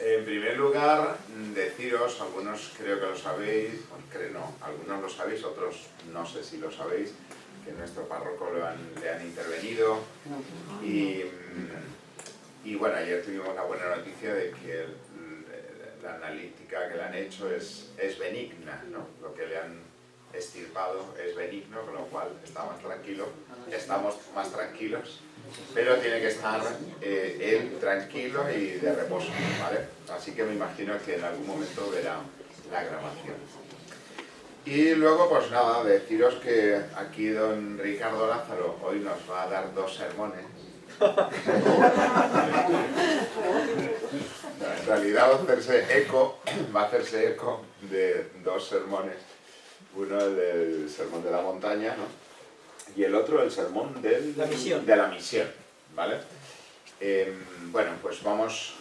En primer lugar, deciros, algunos creo que lo sabéis, bueno, creo no, algunos lo sabéis, otros no sé si lo sabéis, que nuestro párroco le han intervenido y bueno, ayer tuvimos la buena noticia de que la analítica que le han hecho es benigna, ¿no? Lo que le han extirpado es benigno, con lo cual está más tranquilo, estamos más tranquilos, pero tiene que estar él tranquilo y de reposo, ¿vale? Así que me imagino que en algún momento verá la grabación. Y luego, pues nada, deciros que aquí don Ricardo Lázaro hoy nos va a dar 2 sermones. En realidad va a hacerse eco de 2 sermones. Uno el del sermón de la montaña, ¿no? Y el otro el sermón de la misión, ¿vale? Bueno, pues vamos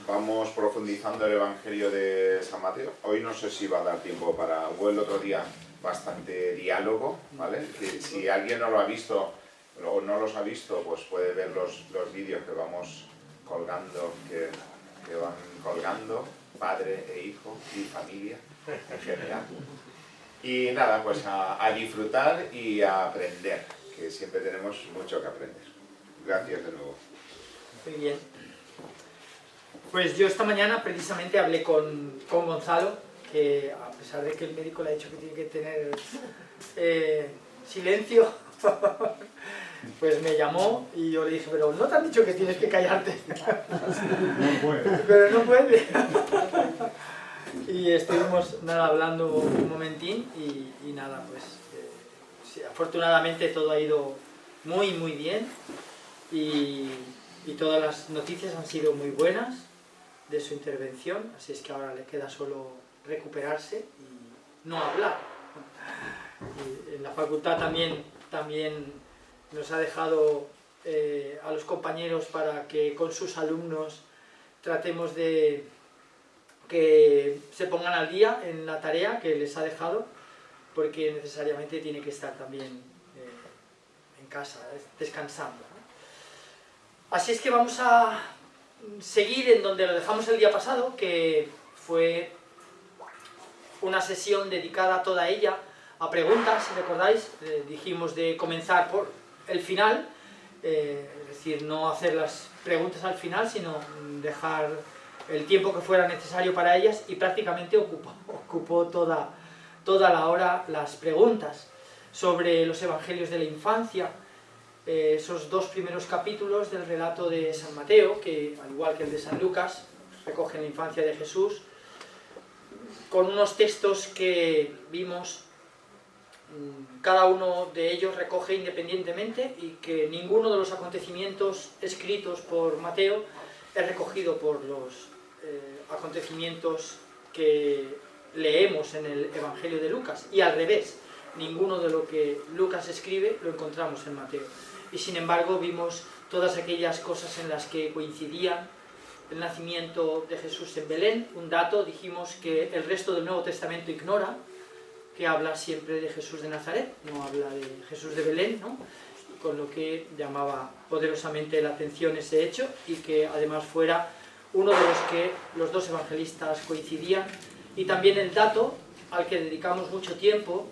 profundizando el Evangelio de San Mateo. Hoy no sé si va a dar tiempo para... Hubo el otro día bastante diálogo, ¿vale? Que si alguien no lo ha visto o no los ha visto, pues puede ver los vídeos que vamos colgando, que van colgando, padre e hijo y familia en general. Y nada, pues a disfrutar y a aprender, que siempre tenemos mucho que aprender. Gracias de nuevo. Muy bien. Pues yo esta mañana precisamente hablé con Gonzalo, que a pesar de que el médico le ha dicho que tiene que tener silencio, pues me llamó y yo le dije, pero ¿no te han dicho que tienes que callarte? No puede. Pero no puede. Y estuvimos nada hablando un momentín y nada, pues sí, afortunadamente todo ha ido muy bien y todas las noticias han sido muy buenas de su intervención, así es que ahora le queda solo recuperarse y no hablar. Y en la facultad también nos ha dejado a los compañeros para que con sus alumnos tratemos de que se pongan al día en la tarea que les ha dejado, porque necesariamente tiene que estar también en casa, descansando, ¿no? Así es que vamos a seguir en donde lo dejamos el día pasado, que fue una sesión dedicada toda ella a preguntas, si recordáis. Dijimos de comenzar por el final, es decir, no hacer las preguntas al final, sino dejar el tiempo que fuera necesario para ellas, y prácticamente ocupó toda la hora las preguntas sobre los evangelios de la infancia, esos 2 primeros capítulos del relato de San Mateo, que al igual que el de San Lucas recogen la infancia de Jesús, con unos textos que vimos cada uno de ellos recoge independientemente, y que ninguno de los acontecimientos escritos por Mateo es recogido por los acontecimientos que leemos en el Evangelio de Lucas, y al revés, ninguno de lo que Lucas escribe lo encontramos en Mateo. Y sin embargo vimos todas aquellas cosas en las que coincidían el nacimiento de Jesús en Belén. Un dato, dijimos que el resto del Nuevo Testamento ignora, que habla siempre de Jesús de Nazaret, no habla de Jesús de Belén, ¿no? Con lo que llamaba poderosamente la atención ese hecho, y que además fuera uno de los que los 2 evangelistas coincidían. Y también el dato al que dedicamos mucho tiempo,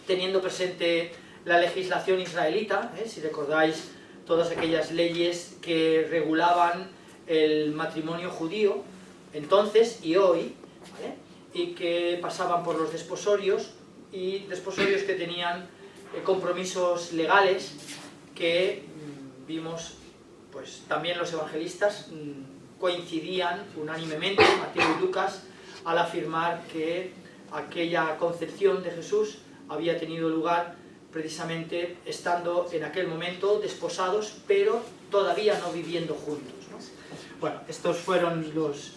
teniendo presente la legislación israelita, si recordáis todas aquellas leyes que regulaban el matrimonio judío entonces y hoy, ¿vale? Y que pasaban por los desposorios, y desposorios que tenían compromisos legales, que vimos, pues también los evangelistas coincidían unánimemente, Mateo y Lucas, al afirmar que aquella concepción de Jesús había tenido lugar precisamente estando en aquel momento desposados, pero todavía no viviendo juntos, ¿no? Bueno, estos fueron los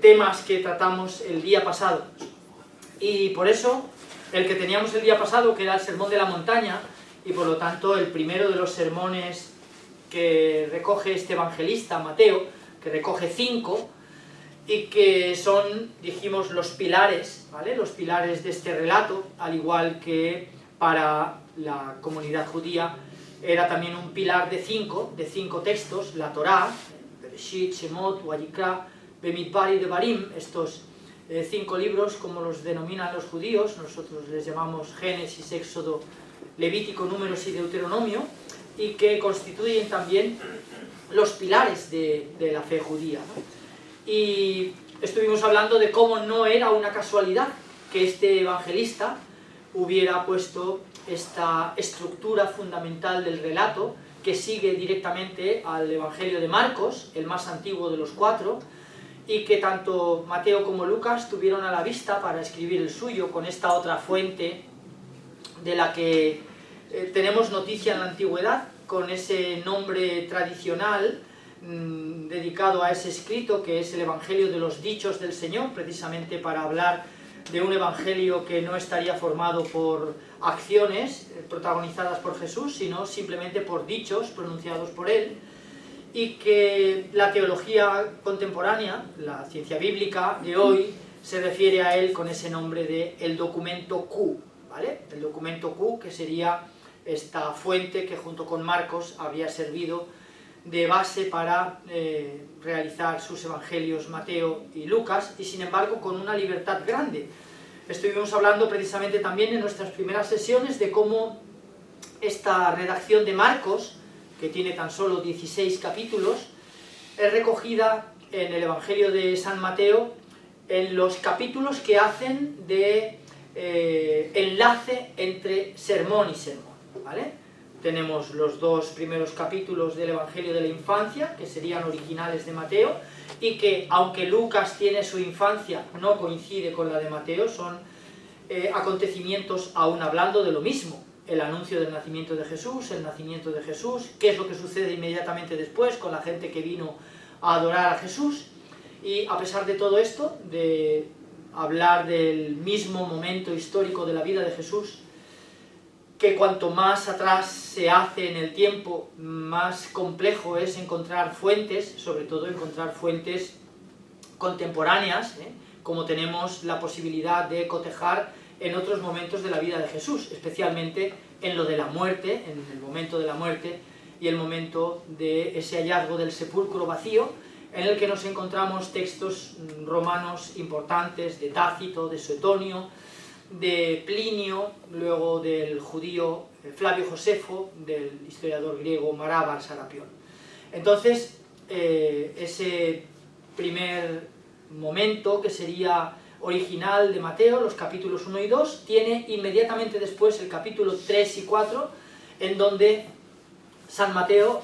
temas que tratamos el día pasado, y por eso el que teníamos el día pasado, que era el sermón de la montaña, y por lo tanto el primero de los sermones que recoge este evangelista Mateo, que recoge 5, y que son, dijimos, los pilares, ¿vale? Los pilares de este relato, al igual que para la comunidad judía era también un pilar de 5 textos, la Torá, Bereshit, Shemot, Vayikra, Bemidbar y Devarim, estos 5 libros, como los denominan los judíos, nosotros les llamamos Génesis, Éxodo, Levítico, Números y Deuteronomio, y que constituyen también los pilares de la fe judía, ¿no? Y estuvimos hablando de cómo no era una casualidad que este evangelista hubiera puesto esta estructura fundamental del relato, que sigue directamente al Evangelio de Marcos, el más antiguo de los 4, y que tanto Mateo como Lucas tuvieron a la vista para escribir el suyo, con esta otra fuente de la que tenemos noticia en la antigüedad, con ese nombre tradicional dedicado a ese escrito, que es el Evangelio de los Dichos del Señor, precisamente para hablar de un evangelio que no estaría formado por acciones protagonizadas por Jesús, sino simplemente por dichos pronunciados por él, y que la teología contemporánea, la ciencia bíblica de hoy, se refiere a él con ese nombre de el documento Q, ¿vale? El documento Q, que sería esta fuente que junto con Marcos habría servido de base para realizar sus evangelios Mateo y Lucas, y sin embargo con una libertad grande. Estuvimos hablando precisamente también en nuestras primeras sesiones de cómo esta redacción de Marcos, que tiene tan solo 16 capítulos, es recogida en el Evangelio de San Mateo en los capítulos que hacen de enlace entre sermón y sermón, ¿vale? Tenemos los 2 primeros capítulos del Evangelio de la Infancia, que serían originales de Mateo, y que, aunque Lucas tiene su infancia, no coincide con la de Mateo, son acontecimientos aún hablando de lo mismo: el anuncio del nacimiento de Jesús, el nacimiento de Jesús, qué es lo que sucede inmediatamente después con la gente que vino a adorar a Jesús. Y a pesar de todo esto, de hablar del mismo momento histórico de la vida de Jesús, que cuanto más atrás se hace en el tiempo, más complejo es encontrar fuentes, sobre todo encontrar fuentes contemporáneas, como tenemos la posibilidad de cotejar en otros momentos de la vida de Jesús, especialmente en lo de la muerte, en el momento de la muerte y el momento de ese hallazgo del sepulcro vacío, en el que nos encontramos textos romanos importantes de Tácito, de Suetonio, de Plinio, luego del judío Flavio Josefo, del historiador griego Marábar Sarapión. Entonces, ese primer momento, que sería original de Mateo, los capítulos 1 y 2, tiene inmediatamente después el capítulo 3 y 4, en donde San Mateo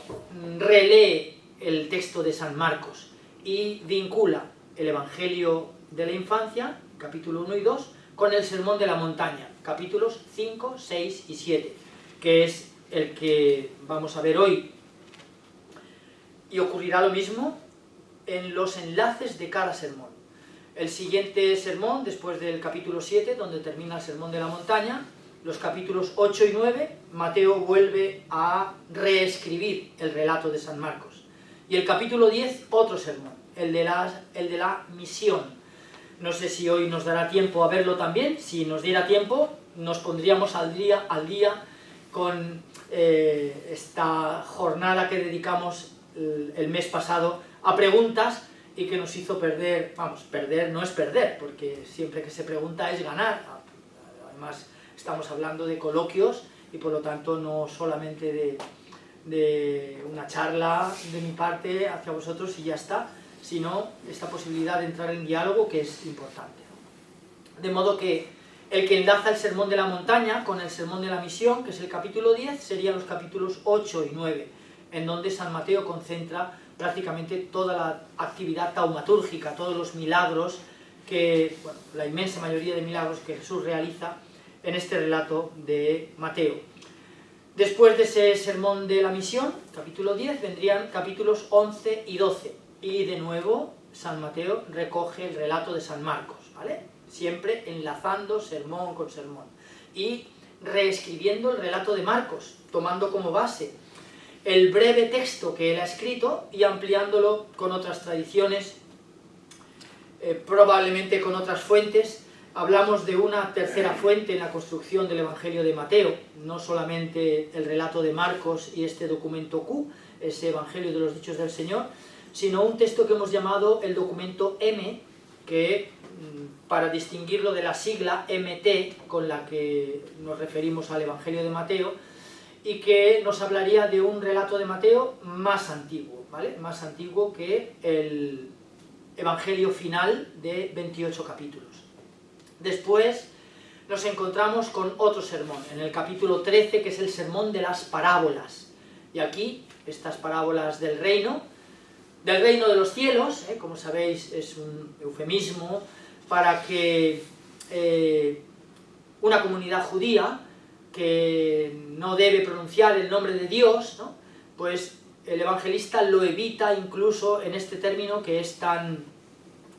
relee el texto de San Marcos y vincula el Evangelio de la Infancia, capítulo 1 y 2, con el Sermón de la Montaña, capítulos 5, 6 y 7, que es el que vamos a ver hoy. Y ocurrirá lo mismo en los enlaces de cada sermón. El siguiente sermón, después del capítulo 7, donde termina el Sermón de la Montaña, los capítulos 8 y 9, Mateo vuelve a reescribir el relato de San Marcos. Y el capítulo 10, otro sermón, el de la misión. No sé si hoy nos dará tiempo a verlo también. Si nos diera tiempo, nos pondríamos al día con esta jornada que dedicamos el mes pasado a preguntas y que nos hizo perder, perder no es perder, porque siempre que se pregunta es ganar. Además, estamos hablando de coloquios y por lo tanto no solamente de una charla de mi parte hacia vosotros y ya está, sino esta posibilidad de entrar en diálogo, que es importante. De modo que el que enlaza el Sermón de la Montaña con el Sermón de la Misión, que es el capítulo 10, serían los capítulos 8 y 9, en donde San Mateo concentra prácticamente toda la actividad taumatúrgica, todos los milagros, la inmensa mayoría de milagros que Jesús realiza en este relato de Mateo. Después de ese Sermón de la Misión, capítulo 10, vendrían capítulos 11 y 12. Y de nuevo, San Mateo recoge el relato de San Marcos, ¿vale? Siempre enlazando sermón con sermón. Y reescribiendo el relato de Marcos, tomando como base el breve texto que él ha escrito y ampliándolo con otras tradiciones, probablemente con otras fuentes. Hablamos de una tercera fuente en la construcción del Evangelio de Mateo, no solamente el relato de Marcos y este documento Q, ese Evangelio de los Dichos del Señor, sino un texto que hemos llamado el documento M, que para distinguirlo de la sigla MT con la que nos referimos al Evangelio de Mateo, y que nos hablaría de un relato de Mateo más antiguo, ¿vale? Más antiguo que el Evangelio final de 28 capítulos. Después nos encontramos con otro sermón, en el capítulo 13, que es el sermón de las parábolas. Y aquí, estas parábolas del reino de los cielos, como sabéis es un eufemismo para que una comunidad judía que no debe pronunciar el nombre de Dios, ¿no?, pues el evangelista lo evita incluso en este término que es tan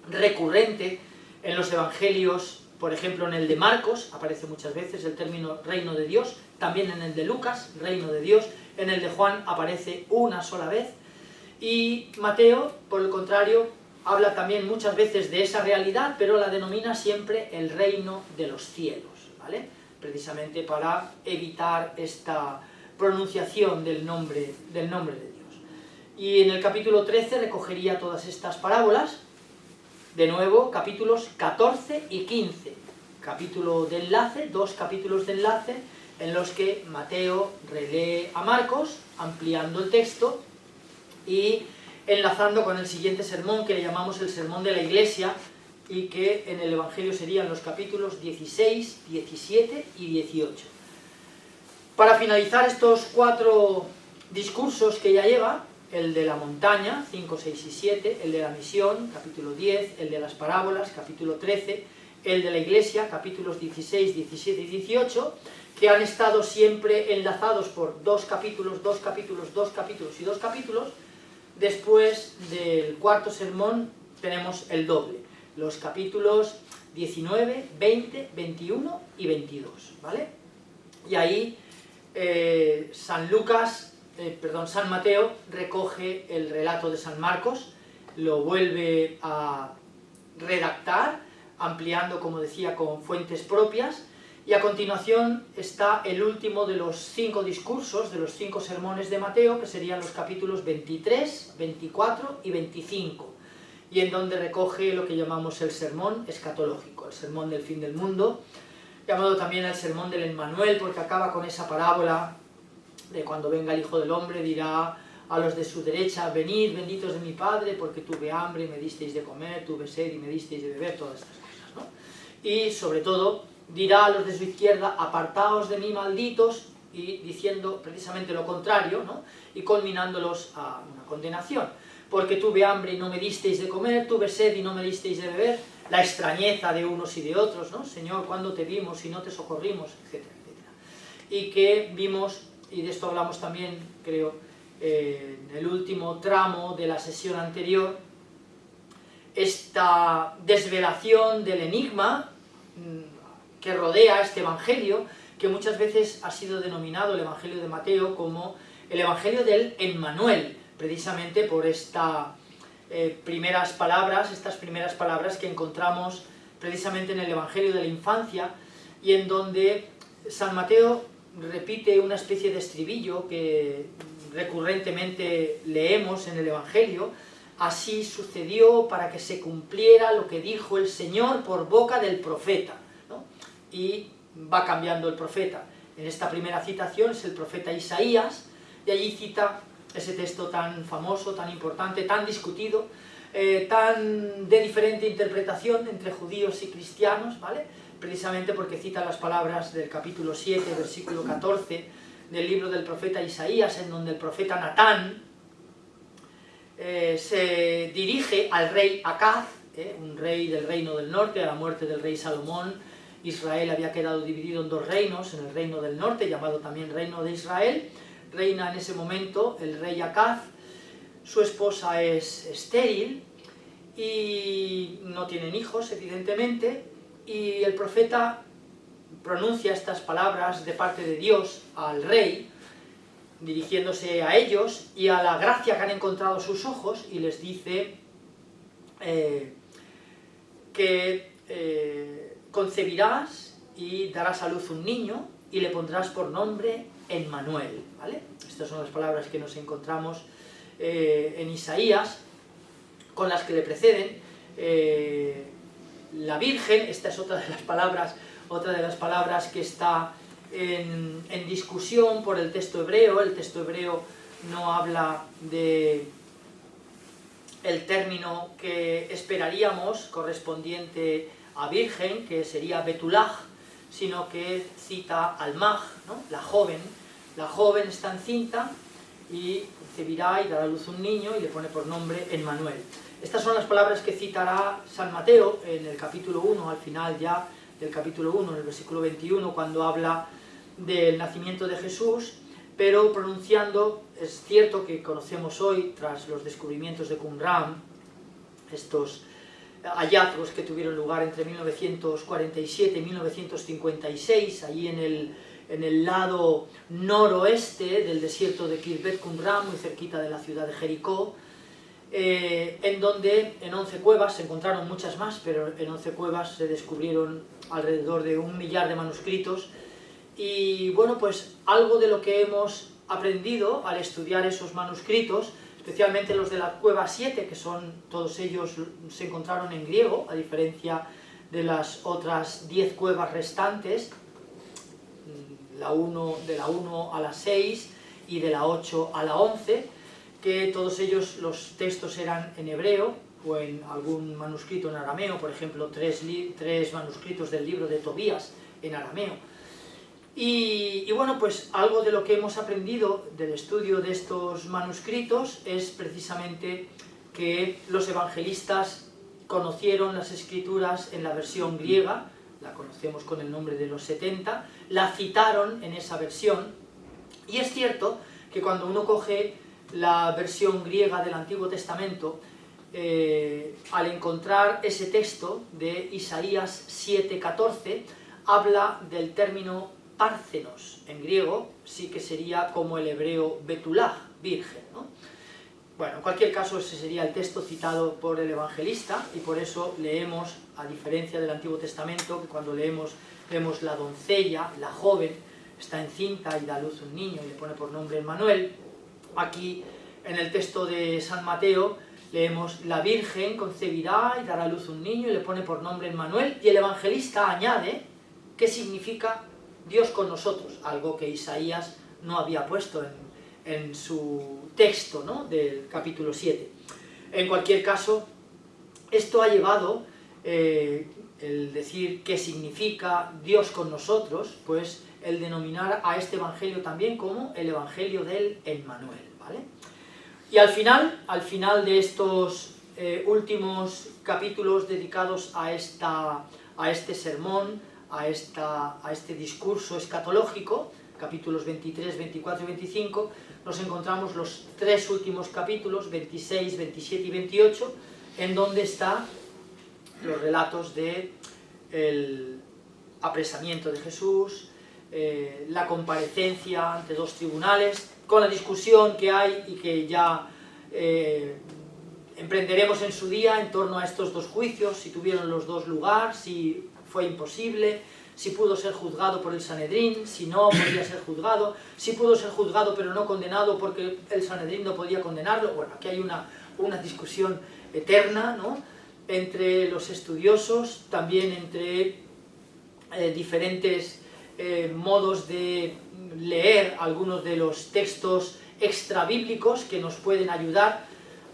recurrente en los evangelios. Por ejemplo, en el de Marcos aparece muchas veces el término reino de Dios, también en el de Lucas, reino de Dios, en el de Juan aparece una sola vez, y Mateo, por el contrario, habla también muchas veces de esa realidad, pero la denomina siempre el reino de los cielos, ¿vale? Precisamente para evitar esta pronunciación del nombre de Dios. Y en el capítulo 13 recogería todas estas parábolas. De nuevo, capítulos 14 y 15, capítulo de enlace, 2 capítulos de enlace, en los que Mateo relee a Marcos, ampliando el texto y enlazando con el siguiente sermón, que le llamamos el sermón de la iglesia, y que en el Evangelio serían los capítulos 16, 17 y 18. Para finalizar estos 4 discursos que ya lleva, el de la montaña, 5, 6 y 7, el de la misión, capítulo 10, el de las parábolas, capítulo 13, el de la iglesia, capítulos 16, 17 y 18, que han estado siempre enlazados por 2 capítulos, 2 capítulos, 2 capítulos y 2 capítulos. Después del cuarto sermón tenemos el doble, los capítulos 19, 20, 21 y 22, ¿vale? Y ahí San Mateo recoge el relato de San Marcos, lo vuelve a redactar, ampliando, como decía, con fuentes propias, y a continuación está el último de los 5 discursos, de los 5 sermones de Mateo, que serían los capítulos 23, 24 y 25, y en donde recoge lo que llamamos el sermón escatológico, el sermón del fin del mundo, llamado también el sermón del Emmanuel, porque acaba con esa parábola de cuando venga el Hijo del Hombre, dirá a los de su derecha: venid, benditos de mi Padre, porque tuve hambre y me disteis de comer, tuve sed y me disteis de beber, todas estas cosas, ¿no? Y sobre todo dirá a los de su izquierda: apartaos de mí, malditos, y diciendo precisamente lo contrario, ¿no?, y conminándolos a una condenación, porque tuve hambre y no me disteis de comer, tuve sed y no me disteis de beber, la extrañeza de unos y de otros, ¿no? Señor, ¿cuándo te vimos y no te socorrimos?, etcétera, etcétera. Y que vimos, y de esto hablamos también, creo, en el último tramo de la sesión anterior, esta desvelación del enigma que rodea este Evangelio, que muchas veces ha sido denominado el Evangelio de Mateo como el Evangelio del Emmanuel, precisamente por estas primeras palabras que encontramos precisamente en el Evangelio de la infancia, y en donde San Mateo repite una especie de estribillo que recurrentemente leemos en el Evangelio: así sucedió para que se cumpliera lo que dijo el Señor por boca del profeta, ¿no? Y va cambiando el profeta. En esta primera citación es el profeta Isaías, y allí cita ese texto tan famoso, tan importante, tan discutido, tan de diferente interpretación entre judíos y cristianos, ¿vale? Precisamente porque cita las palabras del capítulo 7, versículo 14 del libro del profeta Isaías, en donde el profeta Natán se dirige al rey Acaz, un rey del reino del norte. A la muerte del rey Salomón, Israel había quedado dividido en 2 reinos, en el reino del norte, llamado también reino de Israel. Reina en ese momento el rey Acaz, su esposa es estéril y no tienen hijos, evidentemente, y el profeta pronuncia estas palabras de parte de Dios al rey, dirigiéndose a ellos y a la gracia que han encontrado sus ojos, y les dice que concebirás y darás a luz un niño y le pondrás por nombre Emmanuel, ¿vale? Estas son las palabras que nos encontramos en Isaías, con las que le preceden. La Virgen, esta es otra de las palabras que está en discusión por el texto hebreo. El texto hebreo no habla de el término que esperaríamos correspondiente a virgen, que sería Betulaj, sino que cita al Maj, ¿no? La joven está encinta y concebirá y dará a luz un niño y le pone por nombre Emmanuel. Estas son las palabras que citará San Mateo en el capítulo 1, al final ya del capítulo 1, en el versículo 21, cuando habla del nacimiento de Jesús, pero pronunciando, es cierto que conocemos hoy, tras los descubrimientos de Qumran, estos hallazgos que tuvieron lugar entre 1947 y 1956, allí en el lado noroeste del desierto de Khirbet Qumran, muy cerquita de la ciudad de Jericó, en donde en 11 cuevas, se encontraron muchas más, pero en 11 cuevas se descubrieron alrededor de 1 millar de manuscritos. Y bueno, pues algo de lo que hemos aprendido al estudiar esos manuscritos, especialmente los de la cueva 7, que son, todos ellos se encontraron en griego, a diferencia de las otras 10 cuevas restantes, de la 1 a la 6 y de la 8 a la 11, que todos ellos los textos eran en hebreo o en algún manuscrito en arameo, por ejemplo, tres manuscritos del libro de Tobías en arameo. Y bueno, pues algo de lo que hemos aprendido del estudio de estos manuscritos es precisamente que los evangelistas conocieron las escrituras en la versión griega, la conocemos con el nombre de los 70, la citaron en esa versión, y es cierto que cuando uno coge la versión griega del Antiguo Testamento, al encontrar ese texto de Isaías 7:14, habla del término Párcenos, en griego sí que sería como el hebreo Betulaj, virgen, ¿no? Bueno, en cualquier caso ese sería el texto citado por el evangelista, y por eso leemos, a diferencia del Antiguo Testamento, que cuando vemos la doncella, la joven, está encinta y da a luz un niño y le pone por nombre Emmanuel. Aquí en el texto de San Mateo leemos la Virgen concebirá y dará a luz un niño y le pone por nombre Emmanuel, y el evangelista añade qué significa Dios con nosotros, algo que Isaías no había puesto en su texto, ¿no?, del capítulo 7. En cualquier caso, esto ha llevado, el decir qué significa Dios con nosotros, pues el denominar a este evangelio también como el evangelio del Emmanuel, ¿vale? Y al final de estos últimos capítulos dedicados a este sermón, a este discurso escatológico, capítulos 23, 24 y 25, nos encontramos los 3 últimos capítulos, 26, 27 y 28, en donde están los relatos del apresamiento de Jesús, la comparecencia ante 2 tribunales, con la discusión que hay y que ya emprenderemos en su día en torno a estos 2 juicios, si tuvieron los 2 lugar, si fue imposible, si pudo ser juzgado por el Sanedrín, si no podía ser juzgado, si pudo ser juzgado pero no condenado porque el Sanedrín no podía condenarlo. Bueno, aquí hay una discusión eterna, ¿no?, entre los estudiosos, también entre diferentes modos de leer algunos de los textos extrabíblicos que nos pueden ayudar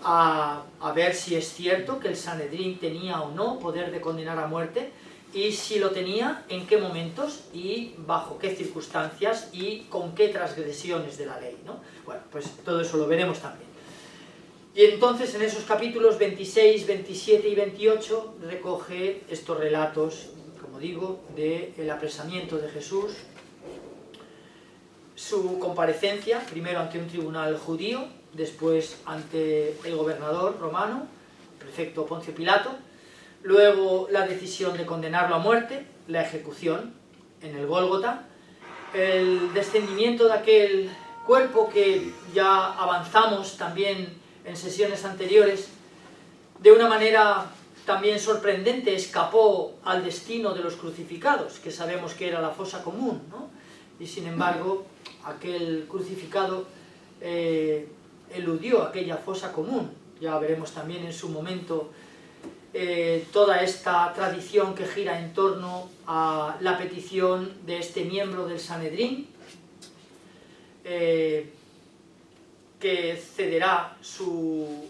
a ver si es cierto que el Sanedrín tenía o no poder de condenar a muerte, y si lo tenía, en qué momentos y bajo qué circunstancias y con qué transgresiones de la ley, ¿no? Bueno, pues todo eso lo veremos también. Y entonces en esos capítulos 26, 27 y 28 recoge estos relatos, como digo, del apresamiento de Jesús, su comparecencia, primero ante un tribunal judío, después ante el gobernador romano, prefecto Poncio Pilato, luego la decisión de condenarlo a muerte, la ejecución en el Gólgota, el descendimiento de aquel cuerpo que ya avanzamos también en sesiones anteriores, de una manera también sorprendente escapó al destino de los crucificados, que sabemos que era la fosa común, ¿no? Y sin embargo, aquel crucificado eludió aquella fosa común ya veremos también en su momento toda esta tradición que gira en torno a la petición de este miembro del Sanedrín, que cederá su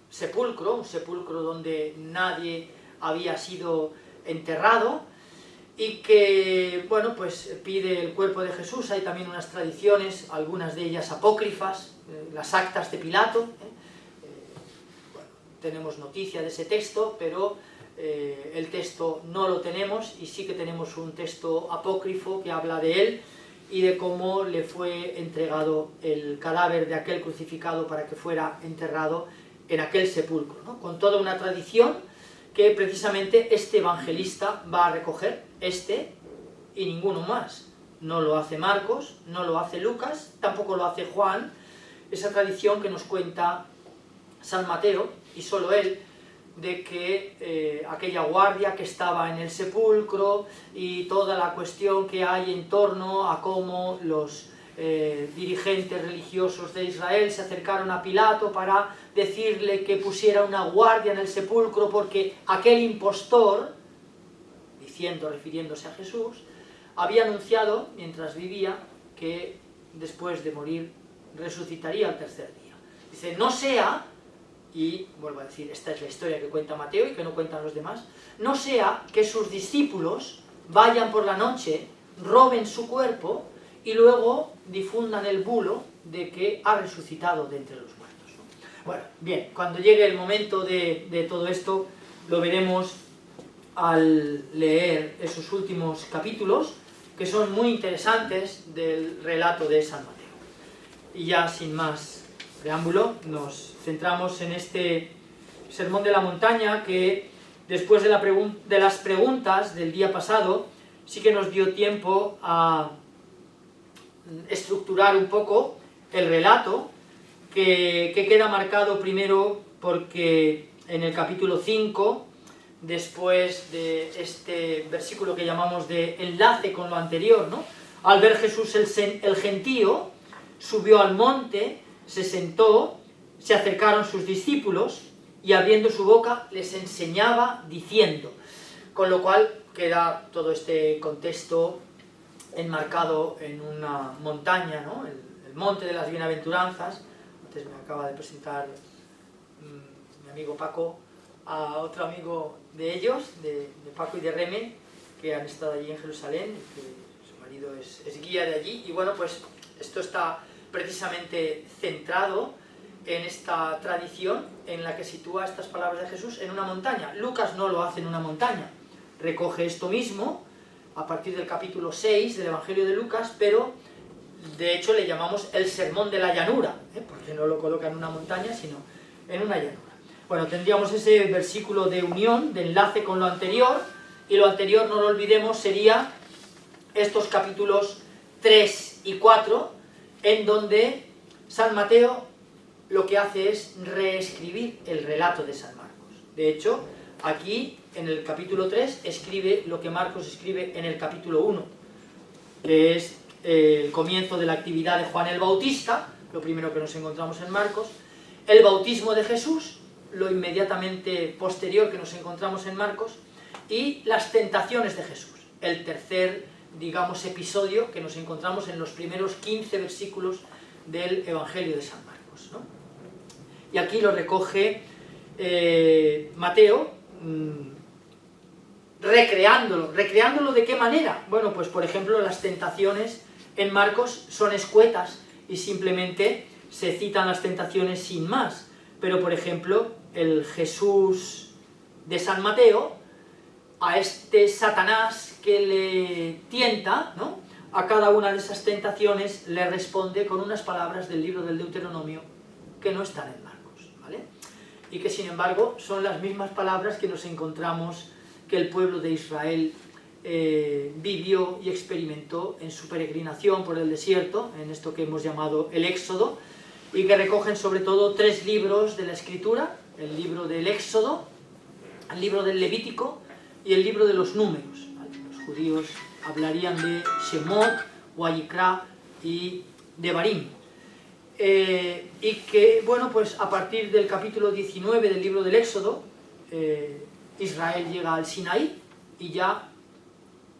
sepulcro, un sepulcro donde nadie había sido enterrado, y que, bueno, pues pide el cuerpo de Jesús. Hay también unas tradiciones, algunas de ellas apócrifas, las actas de Pilato, bueno, tenemos noticia de ese texto, pero el texto no lo tenemos, y sí que tenemos un texto apócrifo que habla de él y de cómo le fue entregado el cadáver de aquel crucificado para que fuera enterrado en aquel sepulcro, ¿no? Con toda una tradición que precisamente este evangelista va a recoger, y ninguno más. No lo hace Marcos, no lo hace Lucas, tampoco lo hace Juan. Esa tradición que nos cuenta San Mateo, y solo él, de que aquella guardia que estaba en el sepulcro y toda la cuestión que hay en torno a cómo los dirigentes religiosos de Israel se acercaron a Pilato para decirle que pusiera una guardia en el sepulcro porque aquel impostor, refiriéndose a Jesús, había anunciado mientras vivía que después de morir resucitaría al tercer día. Dice, no sea, y vuelvo a decir, esta es la historia que cuenta Mateo y que no cuentan los demás, no sea que sus discípulos vayan por la noche, roben su cuerpo y luego difundan el bulo de que ha resucitado de entre los muertos, ¿no? Bueno, bien, cuando llegue el momento de todo esto, lo veremos al leer esos últimos capítulos, que son muy interesantes del relato de San Mateo. Y ya sin más preámbulo, nos centramos en este sermón de la montaña, que después de las preguntas del día pasado, sí que nos dio tiempo a estructurar un poco el relato, que queda marcado primero porque en el capítulo 5, después de este versículo que llamamos de enlace con lo anterior, ¿no? Al ver Jesús el gentío, subió al monte, se sentó, se acercaron sus discípulos y abriendo su boca les enseñaba diciendo. Con lo cual queda todo este contexto enmarcado en una montaña, ¿no? El monte de las bienaventuranzas. Antes me acaba de presentar mi amigo Paco a otro amigo de ellos, de Paco y de Reme, que han estado allí en Jerusalén, que su marido es guía de allí, y bueno, pues esto está precisamente centrado en esta tradición en la que sitúa estas palabras de Jesús en una montaña. Lucas no lo hace en una montaña, recoge esto mismo a partir del capítulo 6 del Evangelio de Lucas, pero de hecho le llamamos el sermón de la llanura, porque no lo coloca en una montaña, sino en una llanura. Bueno, tendríamos ese versículo de unión, de enlace con lo anterior, y lo anterior, no lo olvidemos, sería estos capítulos 3 y 4, en donde San Mateo lo que hace es reescribir el relato de San Marcos. De hecho, aquí, en el capítulo 3, escribe lo que Marcos escribe en el capítulo 1, que es el comienzo de la actividad de Juan el Bautista, lo primero que nos encontramos en Marcos, el bautismo de Jesús, lo inmediatamente posterior que nos encontramos en Marcos, y las tentaciones de Jesús, el tercer, digamos, episodio que nos encontramos en los primeros 15 versículos del Evangelio de San Marcos, ¿no? Y aquí lo recoge Mateo, recreándolo ¿de qué manera? Bueno, pues por ejemplo las tentaciones en Marcos son escuetas y simplemente se citan las tentaciones sin más, pero por ejemplo el Jesús de San Mateo, a este Satanás que le tienta, ¿no?, a cada una de esas tentaciones le responde con unas palabras del libro del Deuteronomio que no están en Marcos, ¿vale? Y que sin embargo son las mismas palabras que nos encontramos que el pueblo de Israel vivió y experimentó en su peregrinación por el desierto, en esto que hemos llamado el Éxodo, y que recogen sobre todo 3 libros de la Escritura: el libro del Éxodo, el libro del Levítico y el libro de los Números, ¿vale? Los judíos hablarían de Shemot, Wayikra y Devarim. y que, bueno, pues a partir del capítulo 19 del libro del Éxodo, Israel llega al Sinaí, y ya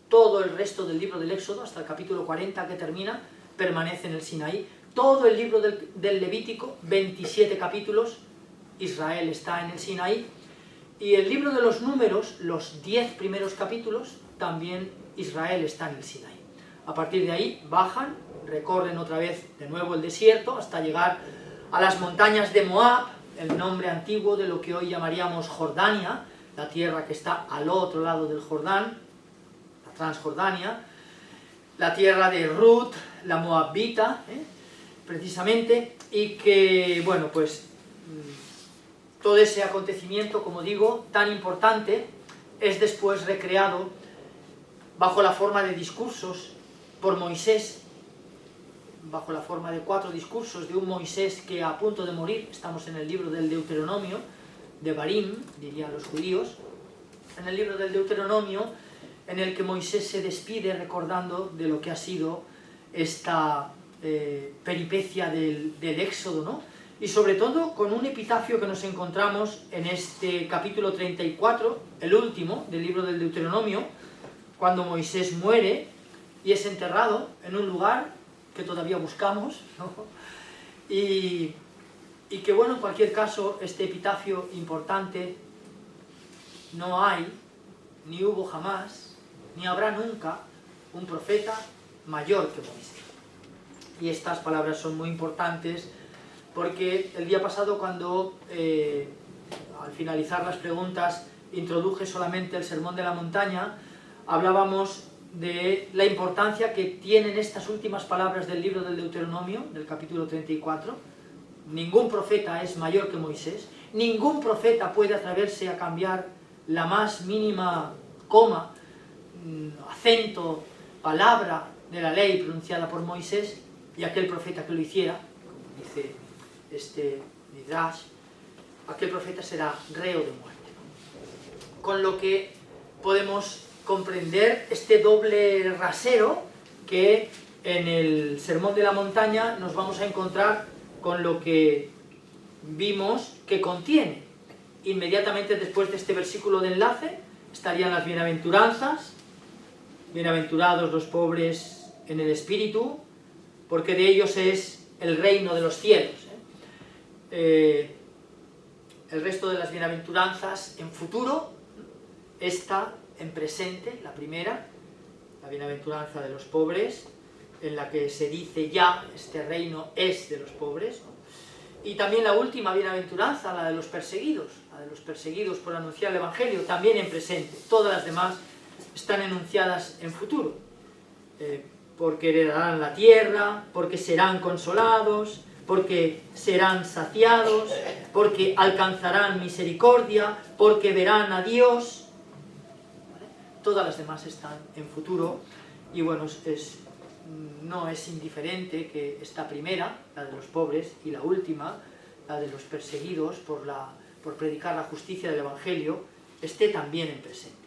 todo el resto del libro del Éxodo, hasta el capítulo 40 que termina, permanece en el Sinaí. Todo el libro del Levítico, 27 capítulos, Israel está en el Sinaí. Y el libro de los Números, los 10 primeros capítulos, también Israel está en el Sinaí. A partir de ahí bajan, recorren otra vez de nuevo el desierto hasta llegar a las montañas de Moab, el nombre antiguo de lo que hoy llamaríamos Jordania, la tierra que está al otro lado del Jordán, la Transjordania, la tierra de Ruth, la Moabita, precisamente, y que, bueno, pues todo ese acontecimiento, como digo, tan importante, es después recreado bajo la forma de discursos por Moisés, bajo la forma de 4 discursos de un Moisés que a punto de morir. Estamos en el libro del Deuteronomio, de Barim, dirían los judíos, en el libro del Deuteronomio, en el que Moisés se despide recordando de lo que ha sido esta peripecia del Éxodo, ¿no? Y sobre todo con un epitafio que nos encontramos en este capítulo 34, el último del libro del Deuteronomio, cuando Moisés muere y es enterrado en un lugar que todavía buscamos, ¿no? Y que, bueno, en cualquier caso, este epitafio importante: no hay, ni hubo jamás, ni habrá nunca un profeta mayor que Moisés. Y estas palabras son muy importantes porque el día pasado, cuando al finalizar las preguntas introduje solamente el Sermón de la Montaña, hablábamos de la importancia que tienen estas últimas palabras del libro del Deuteronomio, del capítulo 34. Ningún profeta es mayor que Moisés, ningún profeta puede atreverse a cambiar la más mínima coma, acento, palabra de la ley pronunciada por Moisés, y aquel profeta que lo hiciera, como dice este Midrash, aquel profeta será reo de muerte. Con lo que podemos comprender este doble rasero que en el Sermón de la Montaña nos vamos a encontrar con lo que vimos que contiene. Inmediatamente después de este versículo de enlace estarían las bienaventuranzas: bienaventurados los pobres en el espíritu, porque de ellos es el reino de los cielos. El resto de las bienaventuranzas en futuro, esta en presente, la primera, la bienaventuranza de los pobres, en la que se dice ya este reino es de los pobres, ¿no? Y también la última bienaventuranza, la de los perseguidos por anunciar el Evangelio, también en presente. Todas las demás están enunciadas en futuro, porque heredarán la tierra, porque serán consolados, porque serán saciados, porque alcanzarán misericordia, porque verán a Dios. ¿Vale? Todas las demás están en futuro, y bueno, no es indiferente que esta primera, la de los pobres, y la última, la de los perseguidos por predicar la justicia del Evangelio, esté también en presente.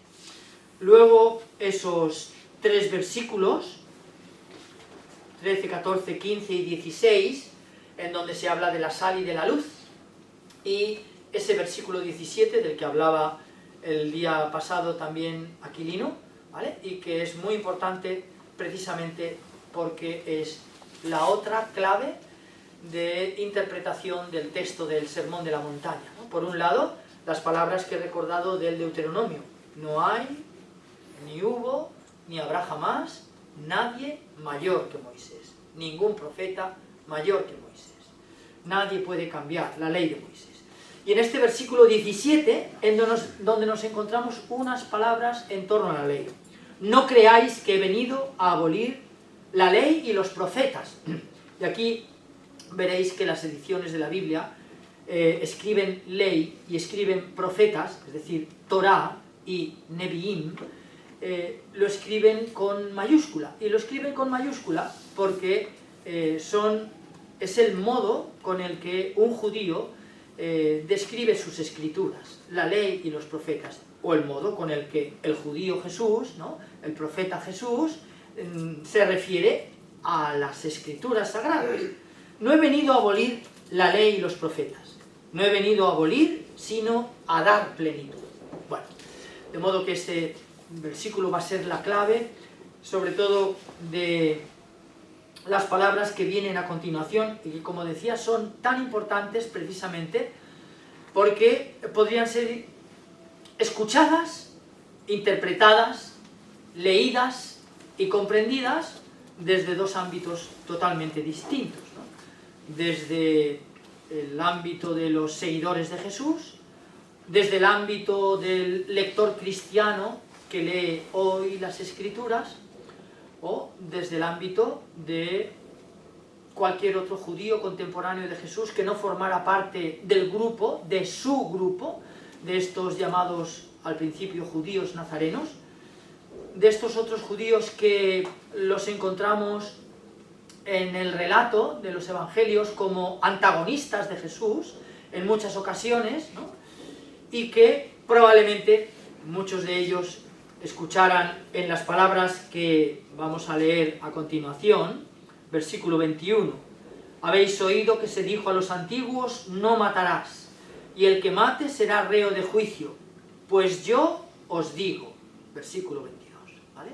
Luego, esos 3 versículos, 13, 14, 15 y 16, en donde se habla de la sal y de la luz, y ese versículo 17 del que hablaba el día pasado también Aquilino, ¿vale? Y que es muy importante precisamente porque es la otra clave de interpretación del texto del Sermón de la Montaña, ¿no? Por un lado, las palabras que he recordado del Deuteronomio: no hay, ni hubo, ni habrá jamás nadie mayor que Moisés, ningún profeta mayor que Moisés. Nadie puede cambiar la ley de Moisés. Y en este versículo 17, donde nos encontramos unas palabras en torno a la ley: no creáis que he venido a abolir la ley y los profetas. Y aquí veréis que las ediciones de la Biblia escriben ley y escriben profetas, es decir, Torah y Neviim, lo escriben con mayúscula. Y lo escriben con mayúscula porque es el modo con el que un judío describe sus escrituras, la ley y los profetas, o el modo con el que el judío Jesús, ¿no?, el profeta Jesús, se refiere a las escrituras sagradas. no he venido a abolir la ley y los profetas. No he venido a abolir, sino a dar plenitud. Bueno, de modo que este versículo va a ser la clave, sobre todo de las palabras que vienen a continuación, y que, como decía, son tan importantes precisamente porque podrían ser escuchadas, interpretadas, leídas y comprendidas desde dos ámbitos totalmente distintos, ¿no? Desde el ámbito de los seguidores de Jesús, desde el ámbito del lector cristiano que lee hoy las Escrituras, o desde el ámbito de cualquier otro judío contemporáneo de Jesús que no formara parte del grupo, de su grupo, de estos llamados al principio judíos nazarenos, de estos otros judíos que los encontramos en el relato de los evangelios como antagonistas de Jesús en muchas ocasiones, ¿no? Y que probablemente muchos de ellos escucharan en las palabras que vamos a leer a continuación, versículo 21. Habéis oído que se dijo a los antiguos, no matarás, y el que mate será reo de juicio, pues yo os digo, versículo 22, ¿vale?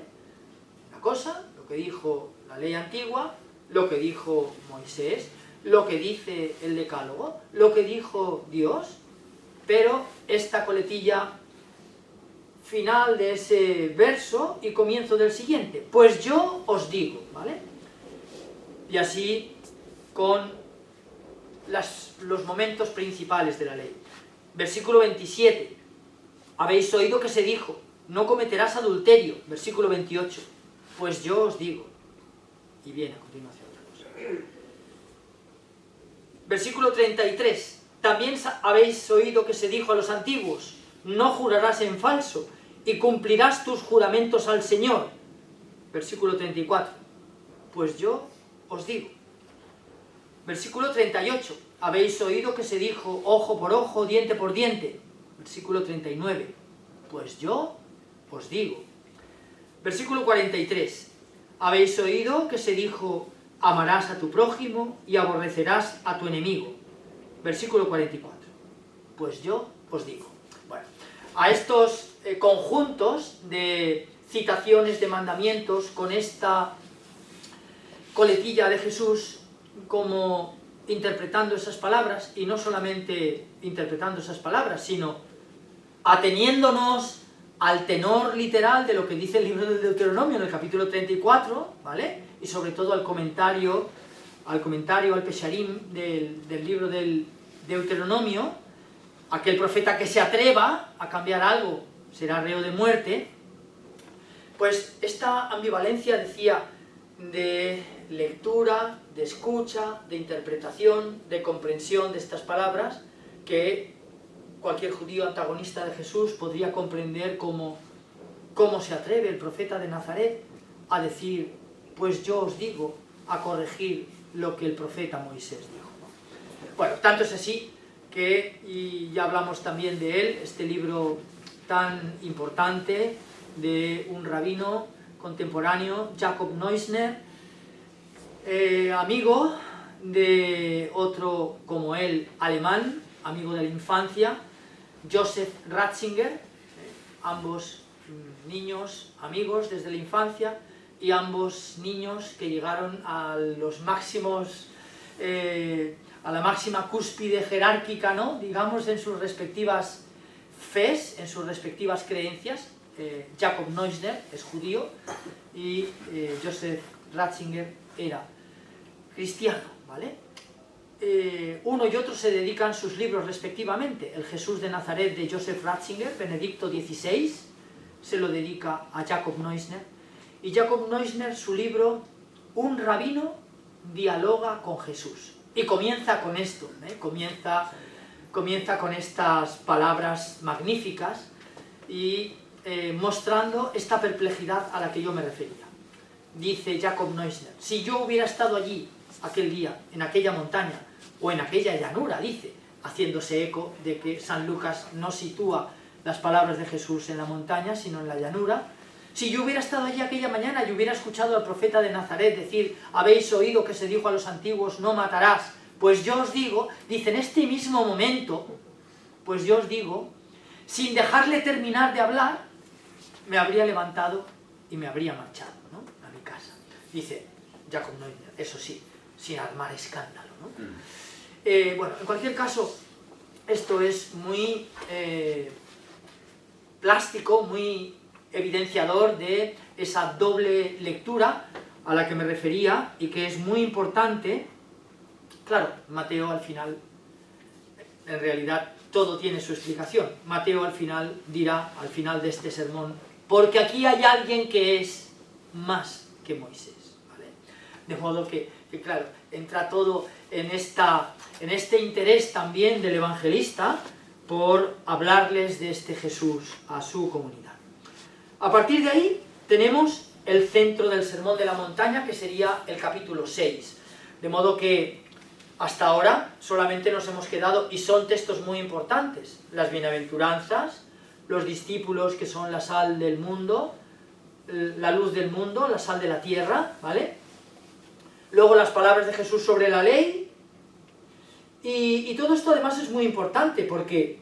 Una cosa, lo que dijo la ley antigua, lo que dijo Moisés, lo que dice el Decálogo, lo que dijo Dios, pero esta coletilla final de ese verso y comienzo del siguiente, pues yo os digo, ¿vale? Y así con los momentos principales de la ley. Versículo 27, habéis oído que se dijo, no cometerás adulterio, versículo 28, pues yo os digo, y viene a continuación otra cosa. Versículo 33, también habéis oído que se dijo a los antiguos, no jurarás en falso, y cumplirás tus juramentos al Señor. Versículo 34, pues yo os digo. Versículo 38, habéis oído que se dijo ojo por ojo, diente por diente. Versículo 39, pues yo os digo. Versículo 43, habéis oído que se dijo amarás a tu prójimo y aborrecerás a tu enemigo. Versículo 44, pues yo os digo. Bueno, a estos conjuntos de citaciones de mandamientos con esta coletilla de Jesús como interpretando esas palabras, y no solamente interpretando esas palabras, sino ateniéndonos al tenor literal de lo que dice el libro del Deuteronomio en el capítulo 34, ¿vale? Y sobre todo al comentario, al Pesharim del libro del Deuteronomio, aquel profeta que se atreva a cambiar algo será reo de muerte. Pues esta ambivalencia, decía, de lectura, de escucha, de interpretación, de comprensión de estas palabras, que cualquier judío antagonista de Jesús podría comprender como cómo se atreve el profeta de Nazaret a decir, pues yo os digo, a corregir lo que el profeta Moisés dijo, ¿no? Bueno, tanto es así que, y ya hablamos también de él, este libro tan importante de un rabino contemporáneo, Jacob Neusner, amigo de otro como él, alemán, amigo de la infancia, Joseph Ratzinger, ambos niños amigos desde la infancia, y ambos niños que llegaron a los máximos, a la máxima cúspide jerárquica, ¿no? Digamos, en sus respectivas fes, en sus respectivas creencias. Jacob Neusner es judío y Joseph Ratzinger era cristiano, ¿vale? Uno y otro se dedican sus libros respectivamente. El Jesús de Nazaret de Joseph Ratzinger, Benedicto XVI, se lo dedica a Jacob Neusner, y Jacob Neusner su libro Un rabino dialoga con Jesús, y comienza con esto, comienza con estas palabras magníficas y mostrando esta perplejidad a la que yo me refería. Dice Jacob Neusner, si yo hubiera estado allí aquel día, en aquella montaña, o en aquella llanura, dice, haciéndose eco de que San Lucas no sitúa las palabras de Jesús en la montaña, sino en la llanura. Si yo hubiera estado allí aquella mañana y hubiera escuchado al profeta de Nazaret decir, habéis oído que se dijo a los antiguos, no matarás, pues yo os digo, dice, en este mismo momento, pues yo os digo, sin dejarle terminar de hablar, me habría levantado y me habría marchado, ¿no?, a mi casa. Dice Jacob Neuner, eso sí, sin armar escándalo, ¿no? Bueno, en cualquier caso, esto es muy plástico, muy evidenciador de esa doble lectura a la que me refería y que es muy importante. Claro, Mateo al final, en realidad todo tiene su explicación. Mateo al final dirá, al final de este sermón, porque aquí hay alguien que es más que Moisés, ¿vale? De modo que claro, entra todo en este interés también del evangelista por hablarles de este Jesús a su comunidad. A partir de ahí tenemos el centro del Sermón de la Montaña, que sería el capítulo 6. De modo que hasta ahora solamente nos hemos quedado, y son textos muy importantes, las bienaventuranzas, los discípulos que son la sal del mundo, la luz del mundo, la sal de la tierra, ¿vale? Luego las palabras de Jesús sobre la ley, y todo esto además es muy importante porque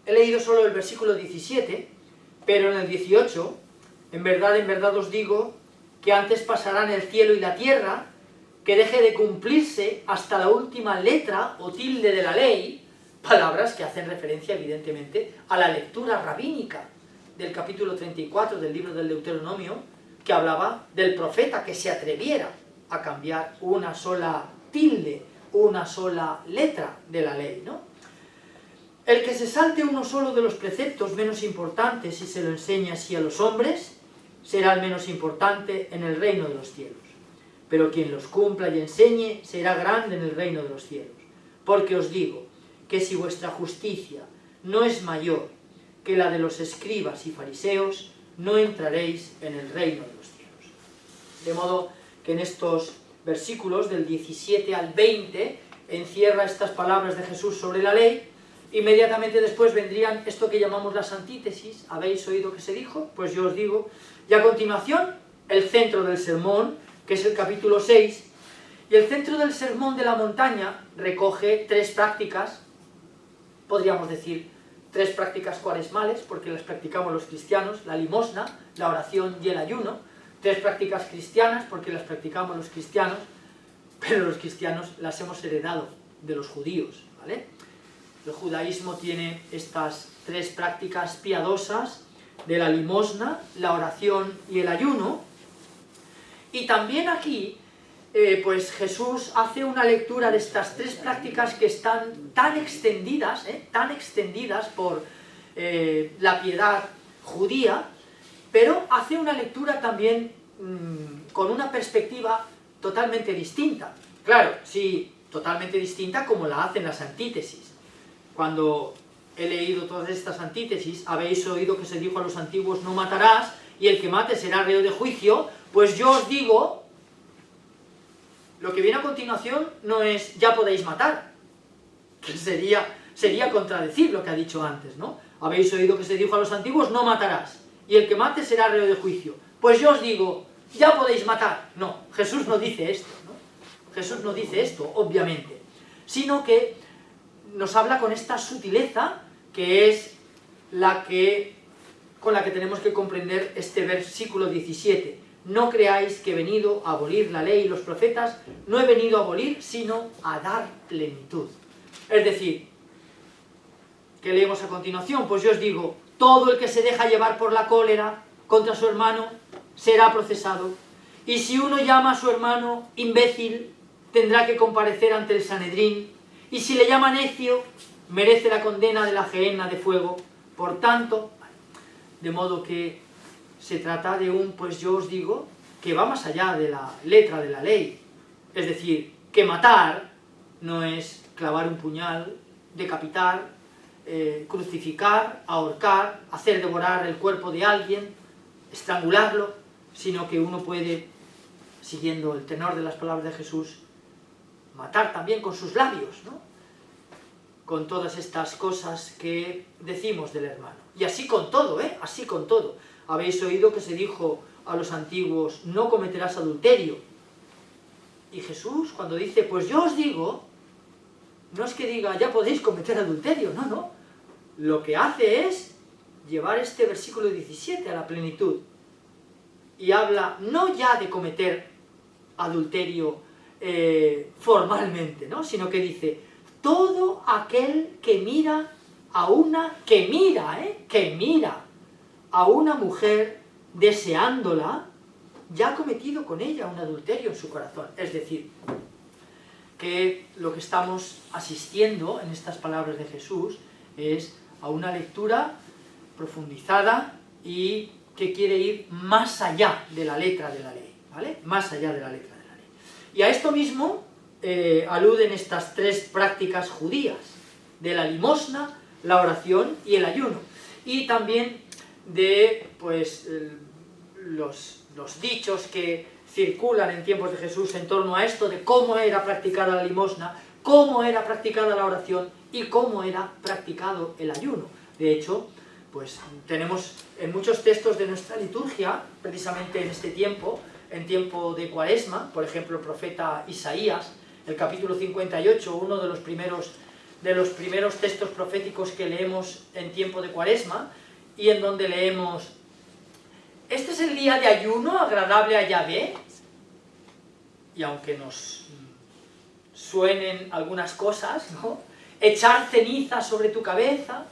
he leído solo el versículo 17, pero en el 18, en verdad os digo que antes pasarán el cielo y la tierra, que deje de cumplirse hasta la última letra o tilde de la ley, palabras que hacen referencia evidentemente a la lectura rabínica del capítulo 34 del libro del Deuteronomio, que hablaba del profeta que se atreviera a cambiar una sola tilde, una sola letra de la ley, ¿no? El que se salte uno solo de los preceptos menos importantes y se lo enseñe así a los hombres, será el menos importante en el reino de los cielos. Pero quien los cumpla y enseñe será grande en el reino de los cielos. Porque os digo que si vuestra justicia no es mayor que la de los escribas y fariseos, no entraréis en el reino de los cielos. De modo que en estos versículos del 17 al 20 encierra estas palabras de Jesús sobre la ley. Inmediatamente después vendrían esto que llamamos las antítesis. ¿Habéis oído que se dijo? Pues yo os digo. Y a continuación, el centro del sermón, que es el capítulo 6. Y el centro del sermón de la montaña recoge tres prácticas, podríamos decir, tres prácticas cuaresmales, porque las practicamos los cristianos, la limosna, la oración y el ayuno. Tres prácticas cristianas, porque las practicamos los cristianos, pero los cristianos las hemos heredado de los judíos, ¿vale? El judaísmo tiene estas tres prácticas piadosas de la limosna, la oración y el ayuno. Y también aquí, pues Jesús hace una lectura de estas tres prácticas que están tan extendidas por la piedad judía, pero hace una lectura también con una perspectiva totalmente distinta. Claro, sí, totalmente distinta como la hacen las antítesis. Cuando he leído todas estas antítesis, habéis oído que se dijo a los antiguos, no matarás, y el que mate será reo de juicio, pues yo os digo, lo que viene a continuación no es, ya podéis matar, que sería contradecir lo que ha dicho antes, ¿no? Habéis oído que se dijo a los antiguos, no matarás, y el que mate será reo de juicio. Pues yo os digo, ya podéis matar. No, Jesús no dice esto, ¿no? Jesús no dice esto, obviamente, sino que nos habla con esta sutileza que es con la que tenemos que comprender este versículo 17. No creáis que he venido a abolir la ley y los profetas, no he venido a abolir, sino a dar plenitud. Es decir, ¿qué leemos a continuación? Pues yo os digo, todo el que se deja llevar por la cólera contra su hermano será procesado, y si uno llama a su hermano imbécil, tendrá que comparecer ante el Sanedrín, y si le llama necio, merece la condena de la gehenna de fuego. Por tanto, de modo que se trata de pues yo os digo, que va más allá de la letra de la ley. Es decir, que matar no es clavar un puñal, decapitar, crucificar, ahorcar, hacer devorar el cuerpo de alguien, estrangularlo, sino que uno puede, siguiendo el tenor de las palabras de Jesús, matar también con sus labios, ¿no? Con todas estas cosas que decimos del hermano. Y así con todo, así con todo. habéis oído que se dijo a los antiguos, no cometerás adulterio. Y Jesús, cuando dice, pues yo os digo, no es que diga, ya podéis cometer adulterio, no, no. Lo que hace es llevar este versículo 17 a la plenitud. Y habla no ya de cometer adulterio formalmente, ¿no? Sino que dice, todo aquel que mira a una, que mira a una mujer deseándola, ya ha cometido con ella un adulterio en su corazón. Es decir, que lo que estamos asistiendo en estas palabras de Jesús es a una lectura profundizada y que quiere ir más allá de la letra de la ley, ¿vale? Más allá de la letra de la ley. Y a esto mismo aluden estas tres prácticas judías, de la limosna, la oración y el ayuno. Y también de, pues, los dichos que circulan en tiempos de Jesús en torno a esto, de cómo era practicada la limosna, cómo era practicada la oración y cómo era practicado el ayuno. De hecho, pues tenemos en muchos textos de nuestra liturgia, precisamente en este tiempo, en tiempo de Cuaresma, por ejemplo el profeta Isaías, el capítulo 58, uno de los primeros textos proféticos que leemos en tiempo de Cuaresma, y en donde leemos: este es el día de ayuno agradable a Yahvé. Y aunque nos suenen algunas cosas, ¿no? Echar ceniza sobre tu cabeza,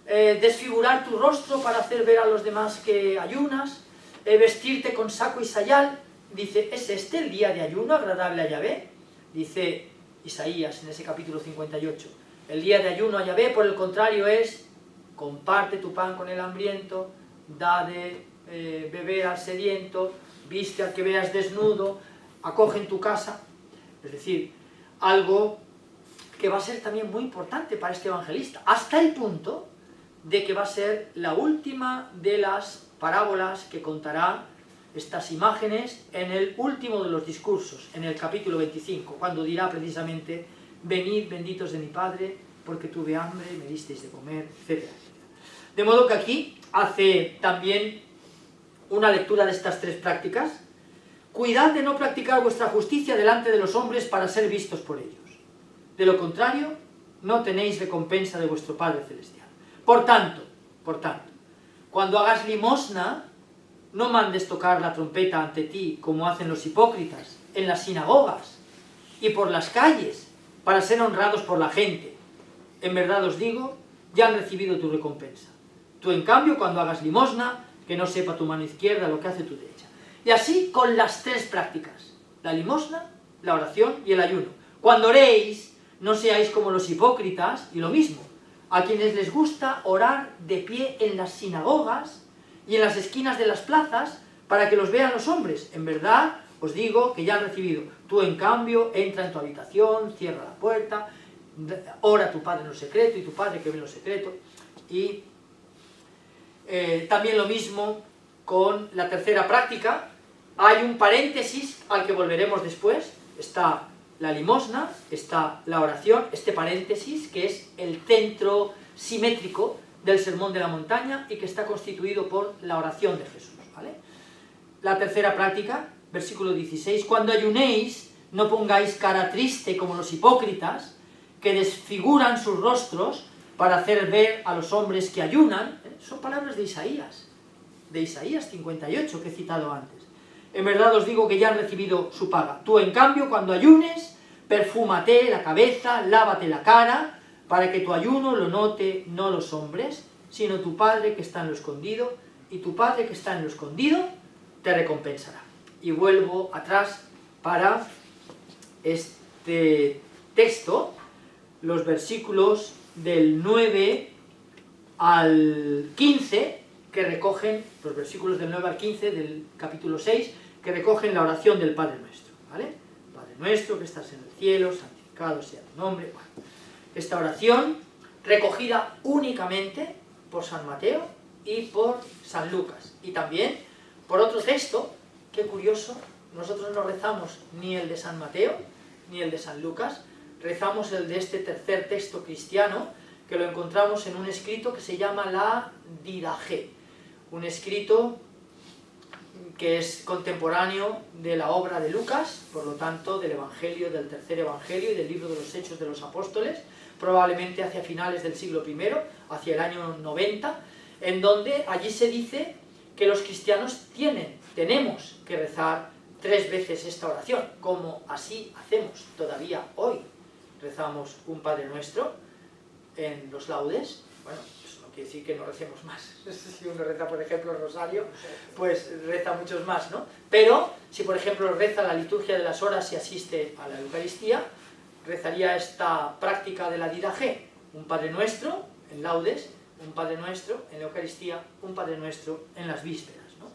desfigurar tu rostro para hacer ver a los demás que ayunas, vestirte con saco y sayal. Dice, ¿es este el día de ayuno agradable a Yahvé? Dice Isaías en ese capítulo 58. El día de ayuno a Yahvé, por el contrario, es: comparte tu pan con el hambriento, da de beber al sediento, viste al que veas desnudo, acoge en tu casa. Es decir, algo que va a ser también muy importante para este evangelista, hasta el punto de que va a ser la última de las parábolas que contará estas imágenes en el último de los discursos, en el capítulo 25, cuando dirá precisamente: venid benditos de mi Padre, porque tuve hambre, me disteis de comer, etc. De modo que aquí hace también una lectura de estas tres prácticas. Cuidad de no practicar vuestra justicia delante de los hombres para ser vistos por ellos. De lo contrario, no tenéis recompensa de vuestro Padre Celestial. Por tanto, cuando hagas limosna, no mandes tocar la trompeta ante ti como hacen los hipócritas en las sinagogas y por las calles para ser honrados por la gente. En verdad os digo, ya han recibido tu recompensa. Tú, en cambio, cuando hagas limosna, que no sepa tu mano izquierda lo que hace tu derecha. Y así con las tres prácticas: la limosna, la oración y el ayuno. Cuando oréis, no seáis como los hipócritas, y lo mismo, a quienes les gusta orar de pie en las sinagogas y en las esquinas de las plazas para que los vean los hombres. En verdad os digo que ya han recibido. Tú, en cambio, entra en tu habitación, cierra la puerta, ora a tu Padre en lo secreto, y tu Padre que ve en lo secreto. Y también lo mismo con la tercera práctica. Hay un paréntesis al que volveremos después. Está la limosna, está la oración, este paréntesis que es el centro simétrico del Sermón de la Montaña y que está constituido por la oración de Jesús, ¿vale? La tercera práctica, versículo 16: cuando ayunéis, no pongáis cara triste como los hipócritas, que desfiguran sus rostros para hacer ver a los hombres que ayunan. Son palabras de Isaías 58, que he citado antes. En verdad os digo que ya han recibido su paga. Tú, en cambio, cuando ayunes, perfúmate la cabeza, lávate la cara, para que tu ayuno lo note no los hombres, sino tu Padre que está en lo escondido, y tu Padre que está en lo escondido te recompensará. Y vuelvo atrás para este texto, los versículos del 9 al 15, que recogen, los versículos del 9 al 15 del capítulo 6, que recogen la oración del Padre Nuestro, ¿vale? Padre nuestro que estás en el cielo, santificado sea tu nombre. Bueno, esta oración, recogida únicamente por San Mateo y por San Lucas, y también por otro texto, qué curioso, nosotros no rezamos ni el de San Mateo ni el de San Lucas, rezamos el de este tercer texto cristiano, que lo encontramos en un escrito que se llama la Didache, un escrito que es contemporáneo de la obra de Lucas, por lo tanto del Evangelio, del tercer Evangelio y del libro de los Hechos de los Apóstoles, probablemente hacia finales del siglo I, hacia el año 90, en donde allí se dice que los cristianos tenemos que rezar 3 veces esta oración, como así hacemos todavía hoy. Rezamos un Padre Nuestro en los laudes. Bueno, eso no quiere decir que no recemos más. Si uno reza, por ejemplo, el rosario, pues reza muchos más, ¿no? Pero si, por ejemplo, reza la liturgia de las horas y asiste a la Eucaristía, rezaría esta práctica de la Didache, un Padre Nuestro en laudes, un Padre Nuestro en la Eucaristía, un Padre Nuestro en las vísperas, ¿no?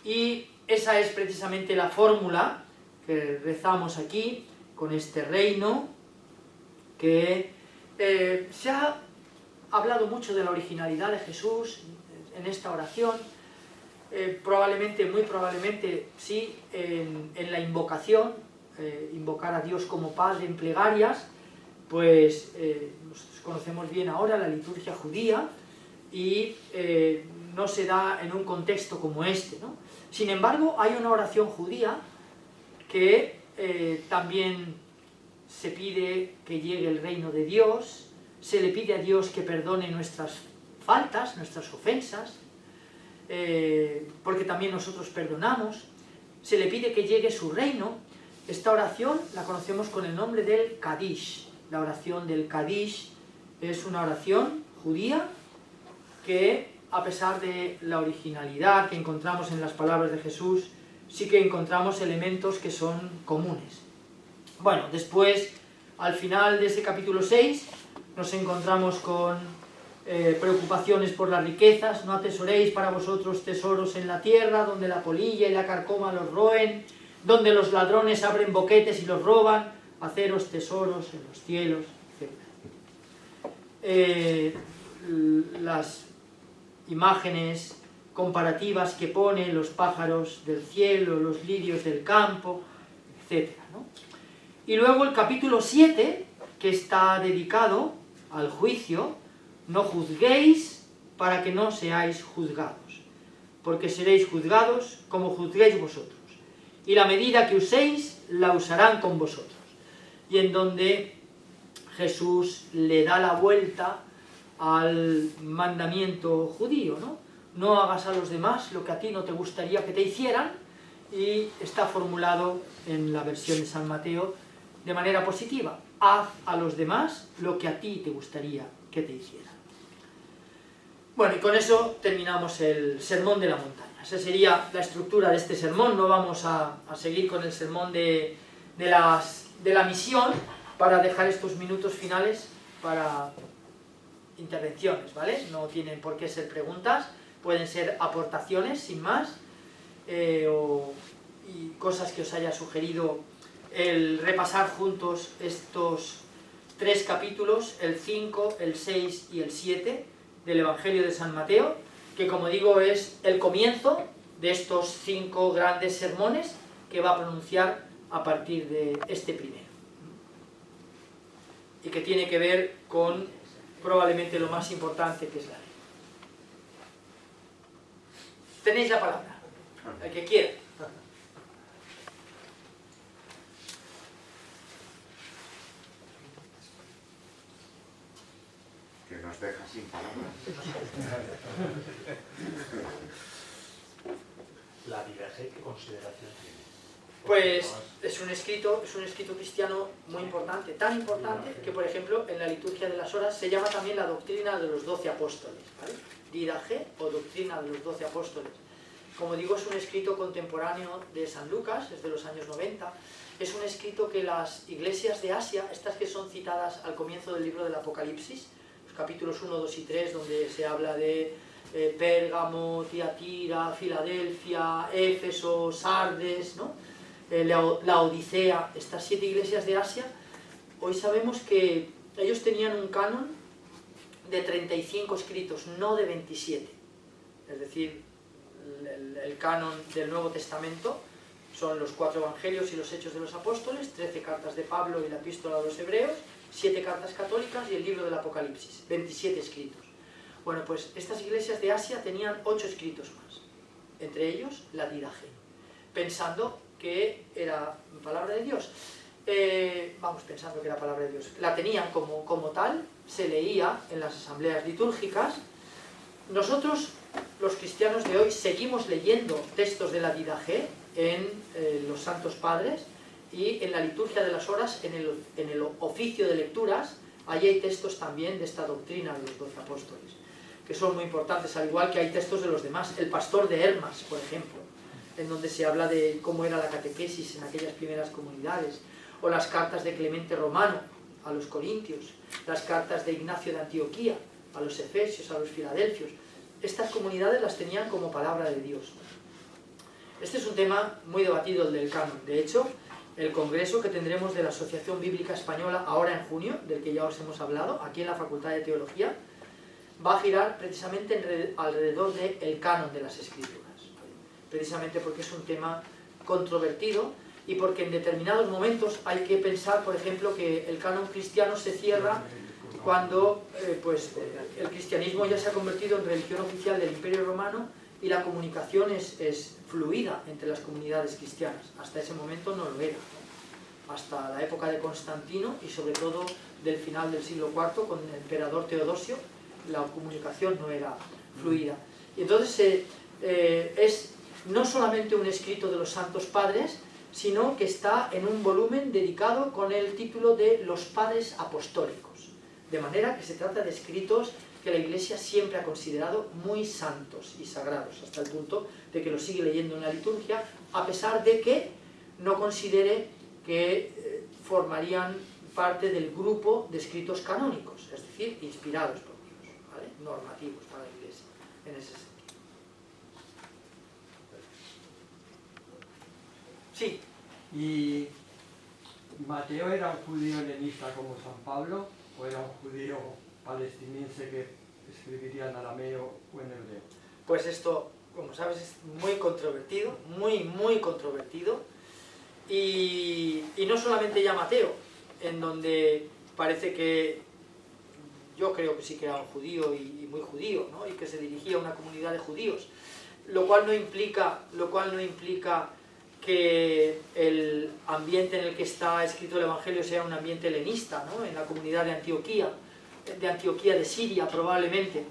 Y esa es precisamente la fórmula que rezamos aquí, con este reino, que se ha hablado mucho de la originalidad de Jesús en esta oración, probablemente, muy probablemente, sí, en la invocación, invocar a Dios como Padre en plegarias, pues conocemos bien ahora la liturgia judía y no se da en un contexto como este, ¿no? Sin embargo, hay una oración judía que también se pide que llegue el reino de Dios, se le pide a Dios que perdone nuestras faltas, nuestras ofensas, porque también nosotros perdonamos, se le pide que llegue su reino. Esta oración la conocemos con el nombre del Kadish. La oración del Kadish es una oración judía que, a pesar de la originalidad que encontramos en las palabras de Jesús, sí que encontramos elementos que son comunes. Bueno, después, al final de ese capítulo 6, nos encontramos con preocupaciones por las riquezas. No atesoréis para vosotros tesoros en la tierra, donde la polilla y la carcoma los roen, donde los ladrones abren boquetes y los roban. Haceros tesoros en los cielos, etc. Las imágenes comparativas que pone, los pájaros del cielo, los lirios del campo, etc., ¿no? Y luego el capítulo 7, que está dedicado al juicio: no juzguéis para que no seáis juzgados, porque seréis juzgados como juzguéis vosotros, y la medida que uséis la usarán con vosotros. Y en donde Jesús le da la vuelta al mandamiento judío, ¿no? No hagas a los demás lo que a ti no te gustaría que te hicieran, y está formulado en la versión de San Mateo de manera positiva: haz a los demás lo que a ti te gustaría que te hicieran. Bueno, y con eso terminamos el sermón de la montaña. Esa sería la estructura de este sermón. No vamos a seguir con el sermón de la misión, para dejar estos minutos finales para intervenciones, ¿vale? No tienen por qué ser preguntas, pueden ser aportaciones sin más, y cosas que os haya sugerido el repasar juntos estos 3 capítulos, el 5, el 6 y el 7 del Evangelio de San Mateo, que, como digo, es el comienzo de estos 5 grandes sermones que va a pronunciar a partir de este primero, y que tiene que ver con probablemente lo más importante, que es la ley. Tenéis la palabra, el que quiera. Que nos deja sin palabras. La Didache, ¿qué consideración tiene? Pues es un escrito cristiano muy importante, tan importante que, por ejemplo, en la liturgia de las horas se llama también la doctrina de los 12 apóstoles, ¿vale? Didache o doctrina de los 12 apóstoles. Como digo, es un escrito contemporáneo de San Lucas, es de los años 90. Es un escrito que las iglesias de Asia, estas que son citadas al comienzo del libro del Apocalipsis, los capítulos 1, 2 y 3, donde se habla de Pérgamo, Tiatira, Filadelfia, Éfeso, Sardes, ¿no? La Odisea, estas 7 iglesias de Asia, hoy sabemos que ellos tenían un canon de 35 escritos, no de 27. Es decir, el canon del Nuevo Testamento son los 4 evangelios y los Hechos de los Apóstoles, 13 cartas de Pablo y la epístola a los Hebreos, 7 cartas católicas y el libro del Apocalipsis, 27 escritos. Bueno, pues estas iglesias de Asia tenían 8 escritos más, entre ellos la Didache, pensando que era palabra de Dios. Pensando que era palabra de Dios. La tenían como tal, se leía en las asambleas litúrgicas. Nosotros, los cristianos de hoy, seguimos leyendo textos de la Didache en los Santos Padres y en la liturgia de las horas, en el oficio de lecturas, allí hay textos también de esta doctrina de los 12 apóstoles, que son muy importantes, al igual que hay textos de los demás. El Pastor de Hermas, por ejemplo, en donde se habla de cómo era la catequesis en aquellas primeras comunidades, o las cartas de Clemente Romano a los Corintios, las cartas de Ignacio de Antioquía a los Efesios, a los Filadelfios. Estas comunidades las tenían como palabra de Dios. Este es un tema muy debatido, el del canon. De hecho, el congreso que tendremos de la Asociación Bíblica Española ahora en junio, del que ya os hemos hablado, aquí en la Facultad de Teología, va a girar precisamente alrededor del canon de las Escrituras. Precisamente porque es un tema controvertido y porque en determinados momentos hay que pensar, por ejemplo, que el canon cristiano se cierra cuando el cristianismo ya se ha convertido en religión oficial del Imperio Romano y la comunicación es fluida entre las comunidades cristianas. Hasta ese momento no lo era, ¿no? Hasta la época de Constantino y sobre todo del final del siglo IV con el emperador Teodosio, la comunicación no era fluida. Y entonces es no solamente un escrito de los Santos Padres, sino que está en un volumen dedicado con el título de Los Padres Apostólicos. De manera que se trata de escritos que la Iglesia siempre ha considerado muy santos y sagrados, hasta el punto de que los sigue leyendo en la liturgia, a pesar de que no considere que formarían parte del grupo de escritos canónicos, es decir, inspirados por Dios, ¿vale? Normativos para la Iglesia, en ese sentido. Sí. ¿Y Mateo era un judío helenista como San Pablo o era un judío palestinense que escribiría en arameo o en hebreo? Pues esto, como sabes, es muy controvertido, muy controvertido, y no solamente ya Mateo, en donde parece que yo creo que sí que era un judío y muy judío, ¿no? Y que se dirigía a una comunidad de judíos, lo cual no implica que el ambiente en el que está escrito el Evangelio sea un ambiente helenista, ¿no? En la comunidad de Antioquía de Siria probablemente,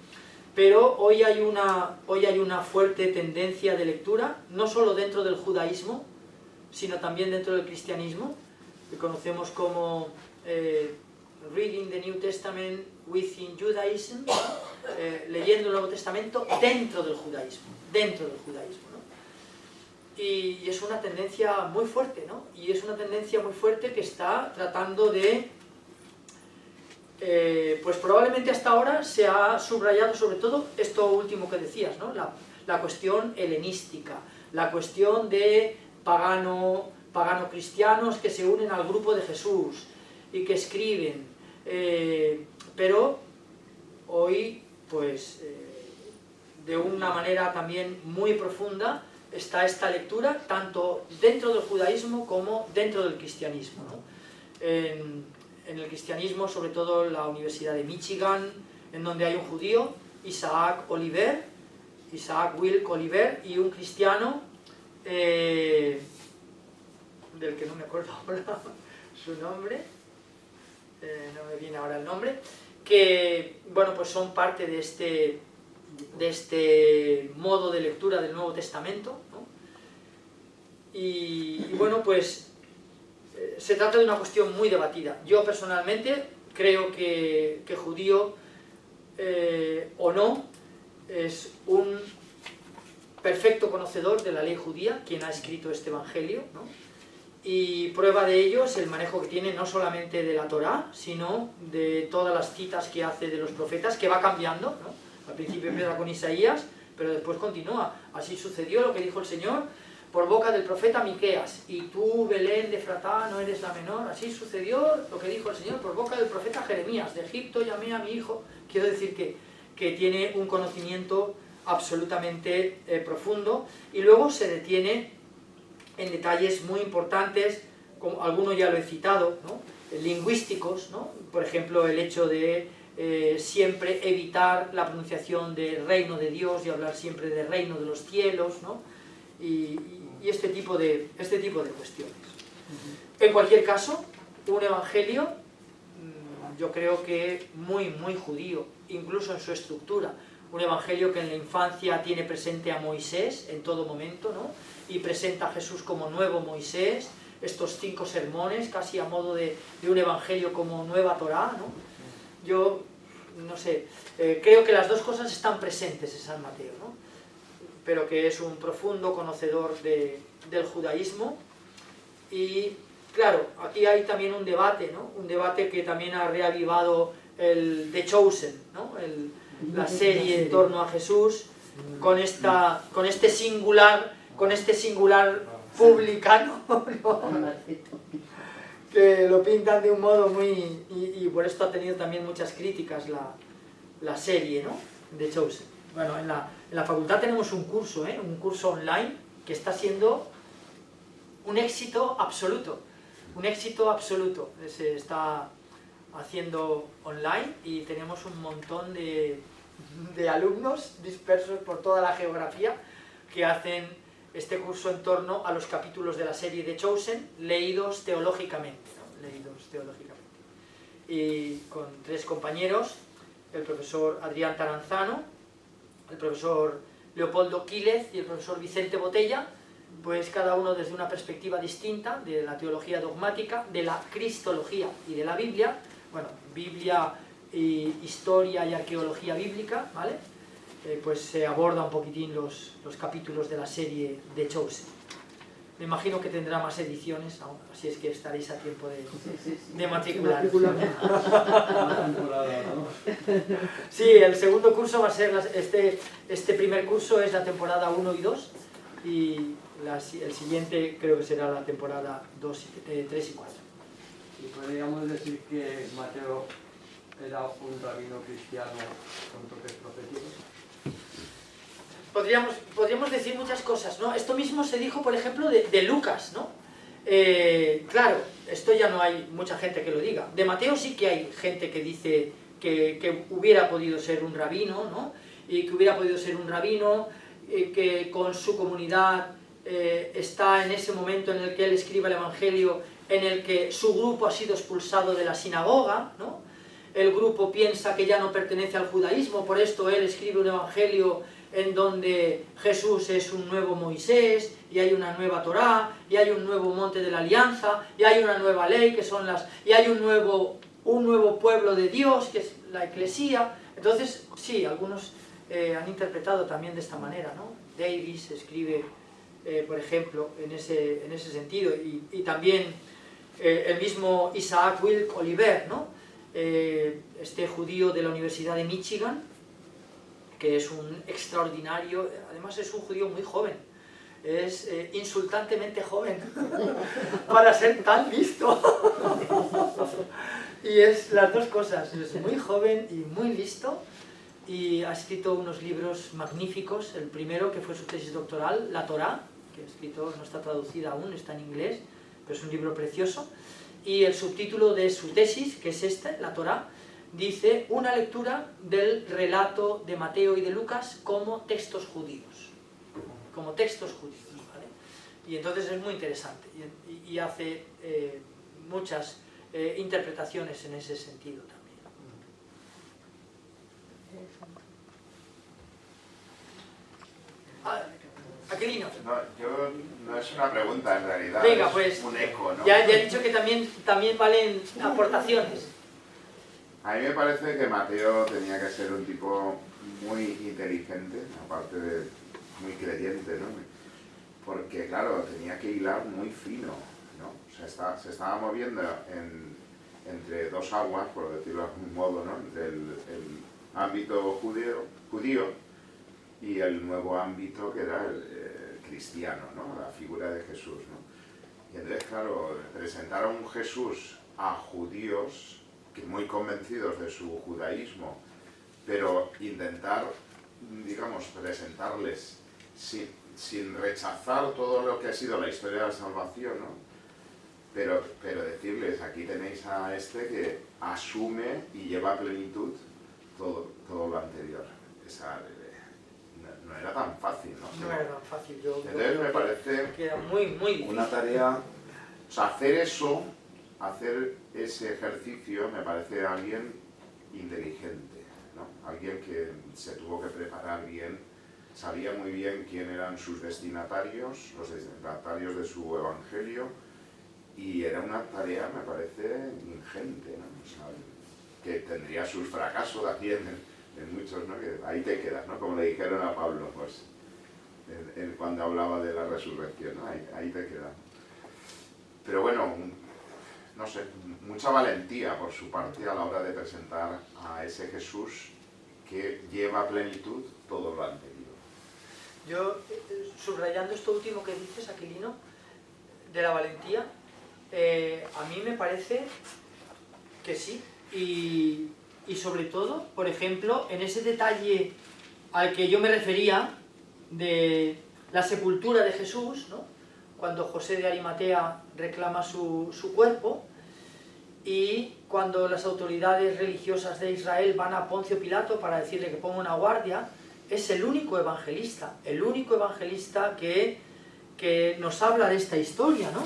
pero hoy hay una fuerte tendencia de lectura, no solo dentro del judaísmo, sino también dentro del cristianismo, que conocemos como Reading the New Testament within Judaism, leyendo el Nuevo Testamento dentro del judaísmo, ¿no? Y es una tendencia muy fuerte, ¿no? Y es una tendencia muy fuerte que está tratando de... pues probablemente hasta ahora se ha subrayado sobre todo esto último que decías, ¿no? La cuestión helenística, la cuestión de pagano-cristianos que se unen al grupo de Jesús y que escriben, pero hoy, pues, de una manera también muy profunda, está esta lectura tanto dentro del judaísmo como dentro del cristianismo, ¿no? En el cristianismo, sobre todo la Universidad de Michigan, en donde hay un judío, Isaac Wilk Oliver, y un cristiano, del que no me acuerdo ahora su nombre, no me viene ahora el nombre, que, bueno, pues son parte de este modo de lectura del Nuevo Testamento, ¿no? Y bueno, pues se trata de una cuestión muy debatida. Yo personalmente creo que judío o no es un perfecto conocedor de la ley judía quien ha escrito este Evangelio, ¿no? Y prueba de ello es el manejo que tiene no solamente de la Torá, sino de todas las citas que hace de los profetas, que va cambiando, ¿no? Al principio empieza con Isaías, pero después continúa. Así sucedió lo que dijo el Señor por boca del profeta Miqueas, y tú, Belén de Efratá, no eres la menor. Así sucedió lo que dijo el Señor por boca del profeta Jeremías, de Egipto llamé a mi hijo. Quiero decir que tiene un conocimiento absolutamente profundo, y luego se detiene en detalles muy importantes, como alguno ya lo he citado, ¿no? Lingüísticos, ¿no? Por ejemplo, el hecho de siempre evitar la pronunciación de reino de Dios y hablar siempre de reino de los cielos, ¿no? y este tipo de cuestiones. En cualquier caso, un evangelio, yo creo que muy judío, incluso en su estructura. Un evangelio que en la infancia tiene presente a Moisés en todo momento, ¿no? Y presenta a Jesús como nuevo Moisés, estos 5 sermones, casi a modo de un evangelio como nueva Torá, ¿no? Yo, no sé, creo que las dos cosas están presentes en San Mateo, ¿no? Pero que es un profundo conocedor del judaísmo. Y claro, aquí hay también un debate, ¿no? Un debate que también ha reavivado el The Chosen, ¿no? La serie en torno a Jesús, con este singular publicano, ¿no? Que lo pintan de un modo muy... Y por esto ha tenido también muchas críticas la serie, ¿no? The Chosen. Bueno, en la facultad tenemos un curso online que está siendo un éxito absoluto. Se está haciendo online y tenemos un montón de alumnos dispersos por toda la geografía que hacen este curso en torno a los capítulos de la serie de Chosen leídos teológicamente, ¿no? Y con 3 compañeros, el profesor Adrián Taranzano, el profesor Leopoldo Quílez y el profesor Vicente Botella, pues cada uno desde una perspectiva distinta de la teología dogmática, de la cristología y de la Biblia, bueno, Biblia, historia y arqueología bíblica, ¿vale? Pues se aborda un poquitín los capítulos de la serie de Chosen. Me imagino que tendrá más ediciones, así es que estaréis a tiempo de matricular. Sí, el segundo curso va a ser, este primer curso es la temporada 1 y 2, y el siguiente creo que será la temporada 3 y 4. Y podríamos decir que Mateo era un rabino cristiano con toques proféticos. Podríamos decir muchas cosas, ¿no? Esto mismo se dijo, por ejemplo, de Lucas, ¿no? Claro, esto ya no hay mucha gente que lo diga. De Mateo sí que hay gente que dice que hubiera podido ser un rabino, ¿no? Y que hubiera podido ser un rabino, que con su comunidad está en ese momento en el que él escribe el Evangelio, en el que su grupo ha sido expulsado de la sinagoga, ¿no? El grupo piensa que ya no pertenece al judaísmo, por esto él escribe un Evangelio en donde Jesús es un nuevo Moisés, y hay una nueva Torá, y hay un nuevo monte de la alianza, y hay una nueva ley, y hay un nuevo pueblo de Dios, que es la Eclesía. Entonces, sí, algunos han interpretado también de esta manera, ¿no? Davis escribe, por ejemplo, en ese sentido, y también el mismo Isaac Wilk Oliver, ¿no? Este judío de la Universidad de Michigan, que es un extraordinario, además es un judío muy joven, es insultantemente joven para ser tan listo. Y es las dos cosas, es muy joven y muy listo, y ha escrito unos libros magníficos. El primero, que fue su tesis doctoral, La Torá, que ha escrito, no está traducida aún, está en inglés, pero es un libro precioso. Y el subtítulo de su tesis, que es La Torá, dice: una lectura del relato de Mateo y de Lucas como textos judíos. Como textos judíos, ¿vale? Y entonces es muy interesante, y hace muchas interpretaciones en ese sentido también. Aquilino. No es una pregunta en realidad, venga, pues, es un eco, ¿no? Ya he dicho que también valen aportaciones. A mí me parece que Mateo tenía que ser un tipo muy inteligente, aparte de muy creyente, ¿no? Porque, claro, tenía que hilar muy fino, ¿no? O sea, se estaba moviendo entre dos aguas, por decirlo de algún modo, ¿no? El ámbito judío y el nuevo ámbito que era el cristiano, ¿no? La figura de Jesús, ¿no? Y entonces, claro, presentar a un Jesús a judíos que muy convencidos de su judaísmo, pero intentar, digamos, presentarles sin rechazar todo lo que ha sido la historia de la salvación, ¿no? Pero decirles, aquí tenéis a este que asume y lleva a plenitud todo lo anterior. No era tan fácil, ¿no? No era tan fácil. Entonces me parece que era muy difícil. una tarea, o sea, hacer ese ejercicio me parece alguien inteligente, ¿no? Alguien que se tuvo que preparar bien, sabía muy bien quién eran sus destinatarios, los destinatarios de su evangelio, y era una tarea, me parece, ingente, ¿no? O sea, que tendría sus fracasos aquí en muchos, ¿no? Que ahí te quedas, ¿no? Como le dijeron a Pablo, pues, cuando hablaba de la resurrección, ¿no? Ahí te quedas. Pero bueno, no sé, mucha valentía por su parte a la hora de presentar a ese Jesús que lleva a plenitud todo lo anterior. Yo, subrayando esto último que dices, Aquilino, de la valentía, a mí me parece que sí, y sobre todo, por ejemplo, en ese detalle al que yo me refería de la sepultura de Jesús, ¿no? Cuando José de Arimatea reclama su cuerpo, y cuando las autoridades religiosas de Israel van a Poncio Pilato para decirle que ponga una guardia, es el único evangelista que nos habla de esta historia, ¿no?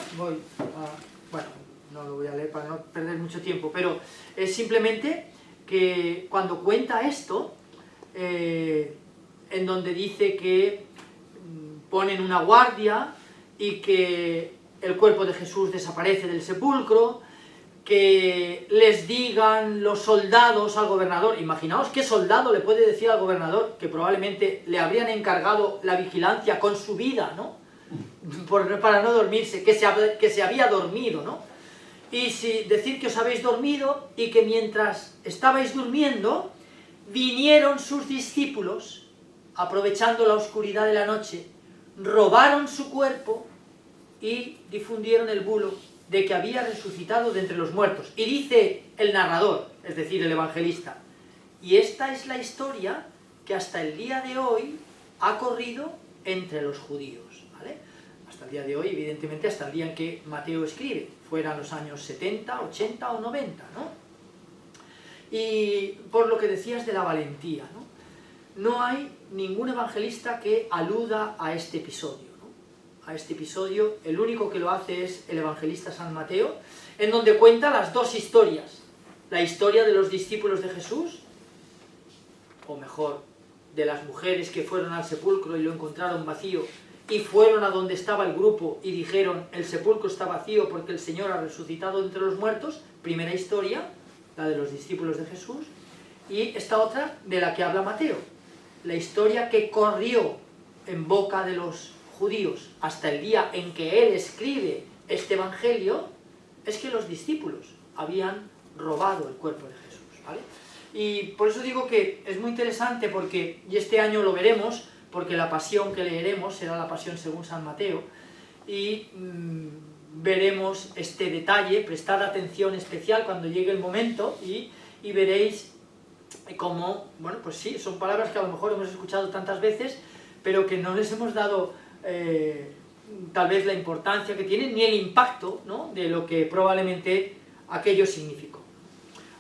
Bueno, no lo voy a leer para no perder mucho tiempo, pero es simplemente que cuando cuenta esto, en donde dice que ponen una guardia y que el cuerpo de Jesús desaparece del sepulcro, que les digan los soldados al gobernador, imaginaos qué soldado le puede decir al gobernador que probablemente le habrían encargado la vigilancia con su vida, ¿no? Para no dormirse, que se había dormido, ¿no? Y decir que os habéis dormido y que mientras estabais durmiendo vinieron sus discípulos, aprovechando la oscuridad de la noche, robaron su cuerpo y difundieron el bulo de que había resucitado de entre los muertos. Y dice el narrador, es decir, el evangelista, y esta es la historia que hasta el día de hoy ha corrido entre los judíos, ¿vale? Hasta el día de hoy, evidentemente, hasta el día en que Mateo escribe, fueran los años 70, 80 o 90, ¿no? Y por lo que decías de la valentía, ¿no? No hay ningún evangelista que aluda a este episodio. A este episodio, el único que lo hace es el evangelista San Mateo, en donde cuenta las dos historias, la historia de los discípulos de Jesús, o mejor, de las mujeres que fueron al sepulcro y lo encontraron vacío, y fueron a donde estaba el grupo y dijeron, el sepulcro está vacío porque el Señor ha resucitado entre los muertos, primera historia, la de los discípulos de Jesús, y esta otra de la que habla Mateo, la historia que corrió en boca de los judíos hasta el día en que él escribe este evangelio, es que los discípulos habían robado el cuerpo de Jesús, ¿vale? Y por eso digo que es muy interesante porque, y este año lo veremos, porque la pasión que leeremos será la pasión según San Mateo, y veremos este detalle, prestad atención especial cuando llegue el momento, y veréis cómo, bueno, pues sí, son palabras que a lo mejor hemos escuchado tantas veces, pero que no les hemos dado tal vez la importancia que tienen, ni el impacto, ¿no?, de lo que probablemente aquello significó.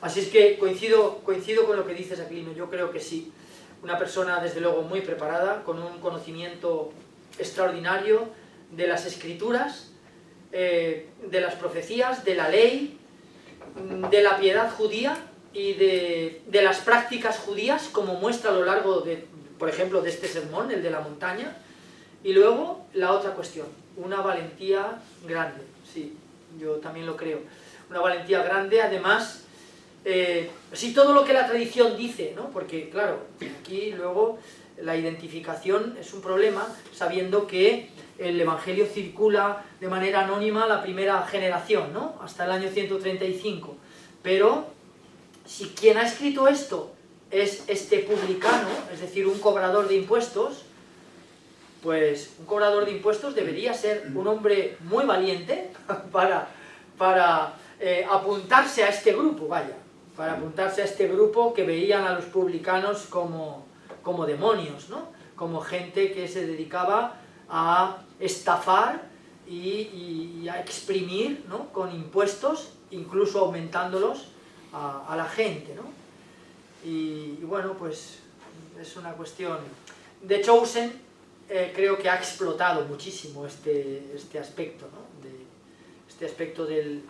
Así es que coincido con lo que dices, Aquilino, yo creo que sí. Una persona, desde luego, muy preparada, con un conocimiento extraordinario de las escrituras, de las profecías, de la ley, de la piedad judía y de las prácticas judías, como muestra a lo largo de, por ejemplo, de este sermón, el de la montaña. Y luego, la otra cuestión, una valentía grande, sí, yo también lo creo. Una valentía grande, además, sí, todo lo que la tradición dice, ¿no? Porque, claro, aquí luego la identificación es un problema, sabiendo que el Evangelio circula de manera anónima la primera generación, ¿no?, hasta el año 135. Pero, si quien ha escrito esto es este publicano, es decir, un cobrador de impuestos, pues un cobrador de impuestos debería ser un hombre muy valiente para apuntarse a este grupo, para apuntarse a este grupo que veían a los publicanos como demonios, ¿no?, como gente que se dedicaba a estafar y a exprimir, ¿no?, con impuestos, incluso aumentándolos a la gente, ¿no? Y bueno, pues es una cuestión... De Chosen creo que ha explotado muchísimo este aspecto, ¿no?, este aspecto del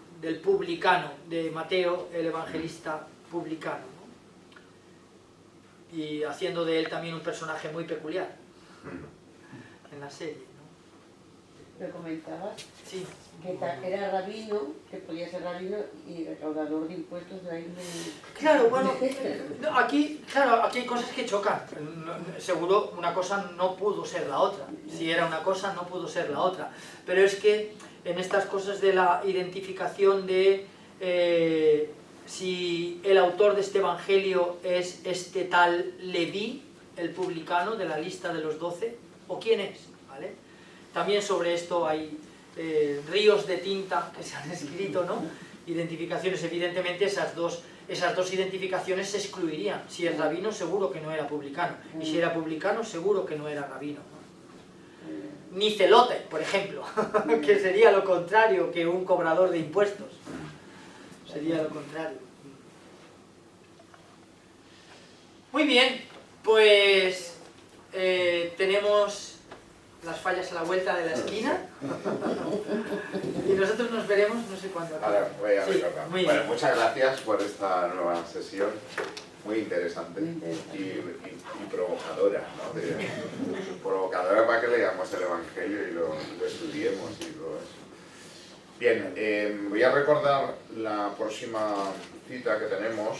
publicano, de Mateo, el evangelista publicano, ¿no? Y haciendo de él también un personaje muy peculiar en la serie, ¿no? Lo comentabas, Sí. que era rabino, que podía ser rabino y recaudador de impuestos de ahí de... Claro, bueno, aquí hay cosas que chocan. Seguro una cosa no pudo ser la otra. Si era una cosa, no pudo ser la otra. Pero es que en estas cosas de la identificación de si el autor de este evangelio es este tal Leví, el publicano de la lista de los 12, o quién es, ¿vale? También sobre esto hay ríos de tinta que se han escrito, ¿no? Identificaciones, evidentemente esas dos identificaciones se excluirían. Si es rabino, seguro que no era publicano, y si era publicano, seguro que no era rabino, ¿no? Ni celote, por ejemplo, que sería lo contrario que un cobrador de impuestos. Sería lo contrario. Muy bien, pues tenemos las fallas a la vuelta de la esquina y nosotros nos veremos no sé cuándo. Ahora voy a recordar. Muy Bueno, bien. muchas gracias por esta nueva sesión, muy interesante y provocadora, ¿no? Provocadora para que leamos el Evangelio y lo estudiemos y todo eso. Bien, voy a recordar la próxima cita que tenemos,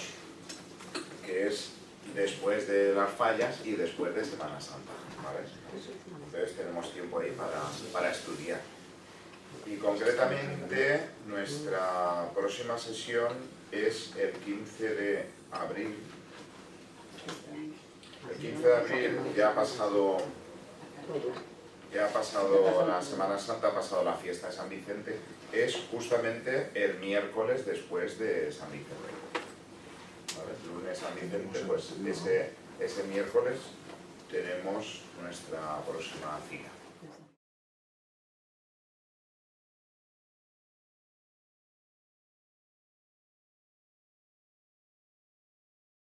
que es después de las fallas y después de Semana Santa, ¿vale? Entonces tenemos tiempo ahí para estudiar. Y concretamente nuestra próxima sesión es el 15 de abril. El 15 de abril ya ha pasado la Semana Santa, ha pasado la fiesta de San Vicente. Es justamente el miércoles después de San Vicente. ¿Vale? El lunes San Vicente, pues ese miércoles tenemos nuestra próxima cita.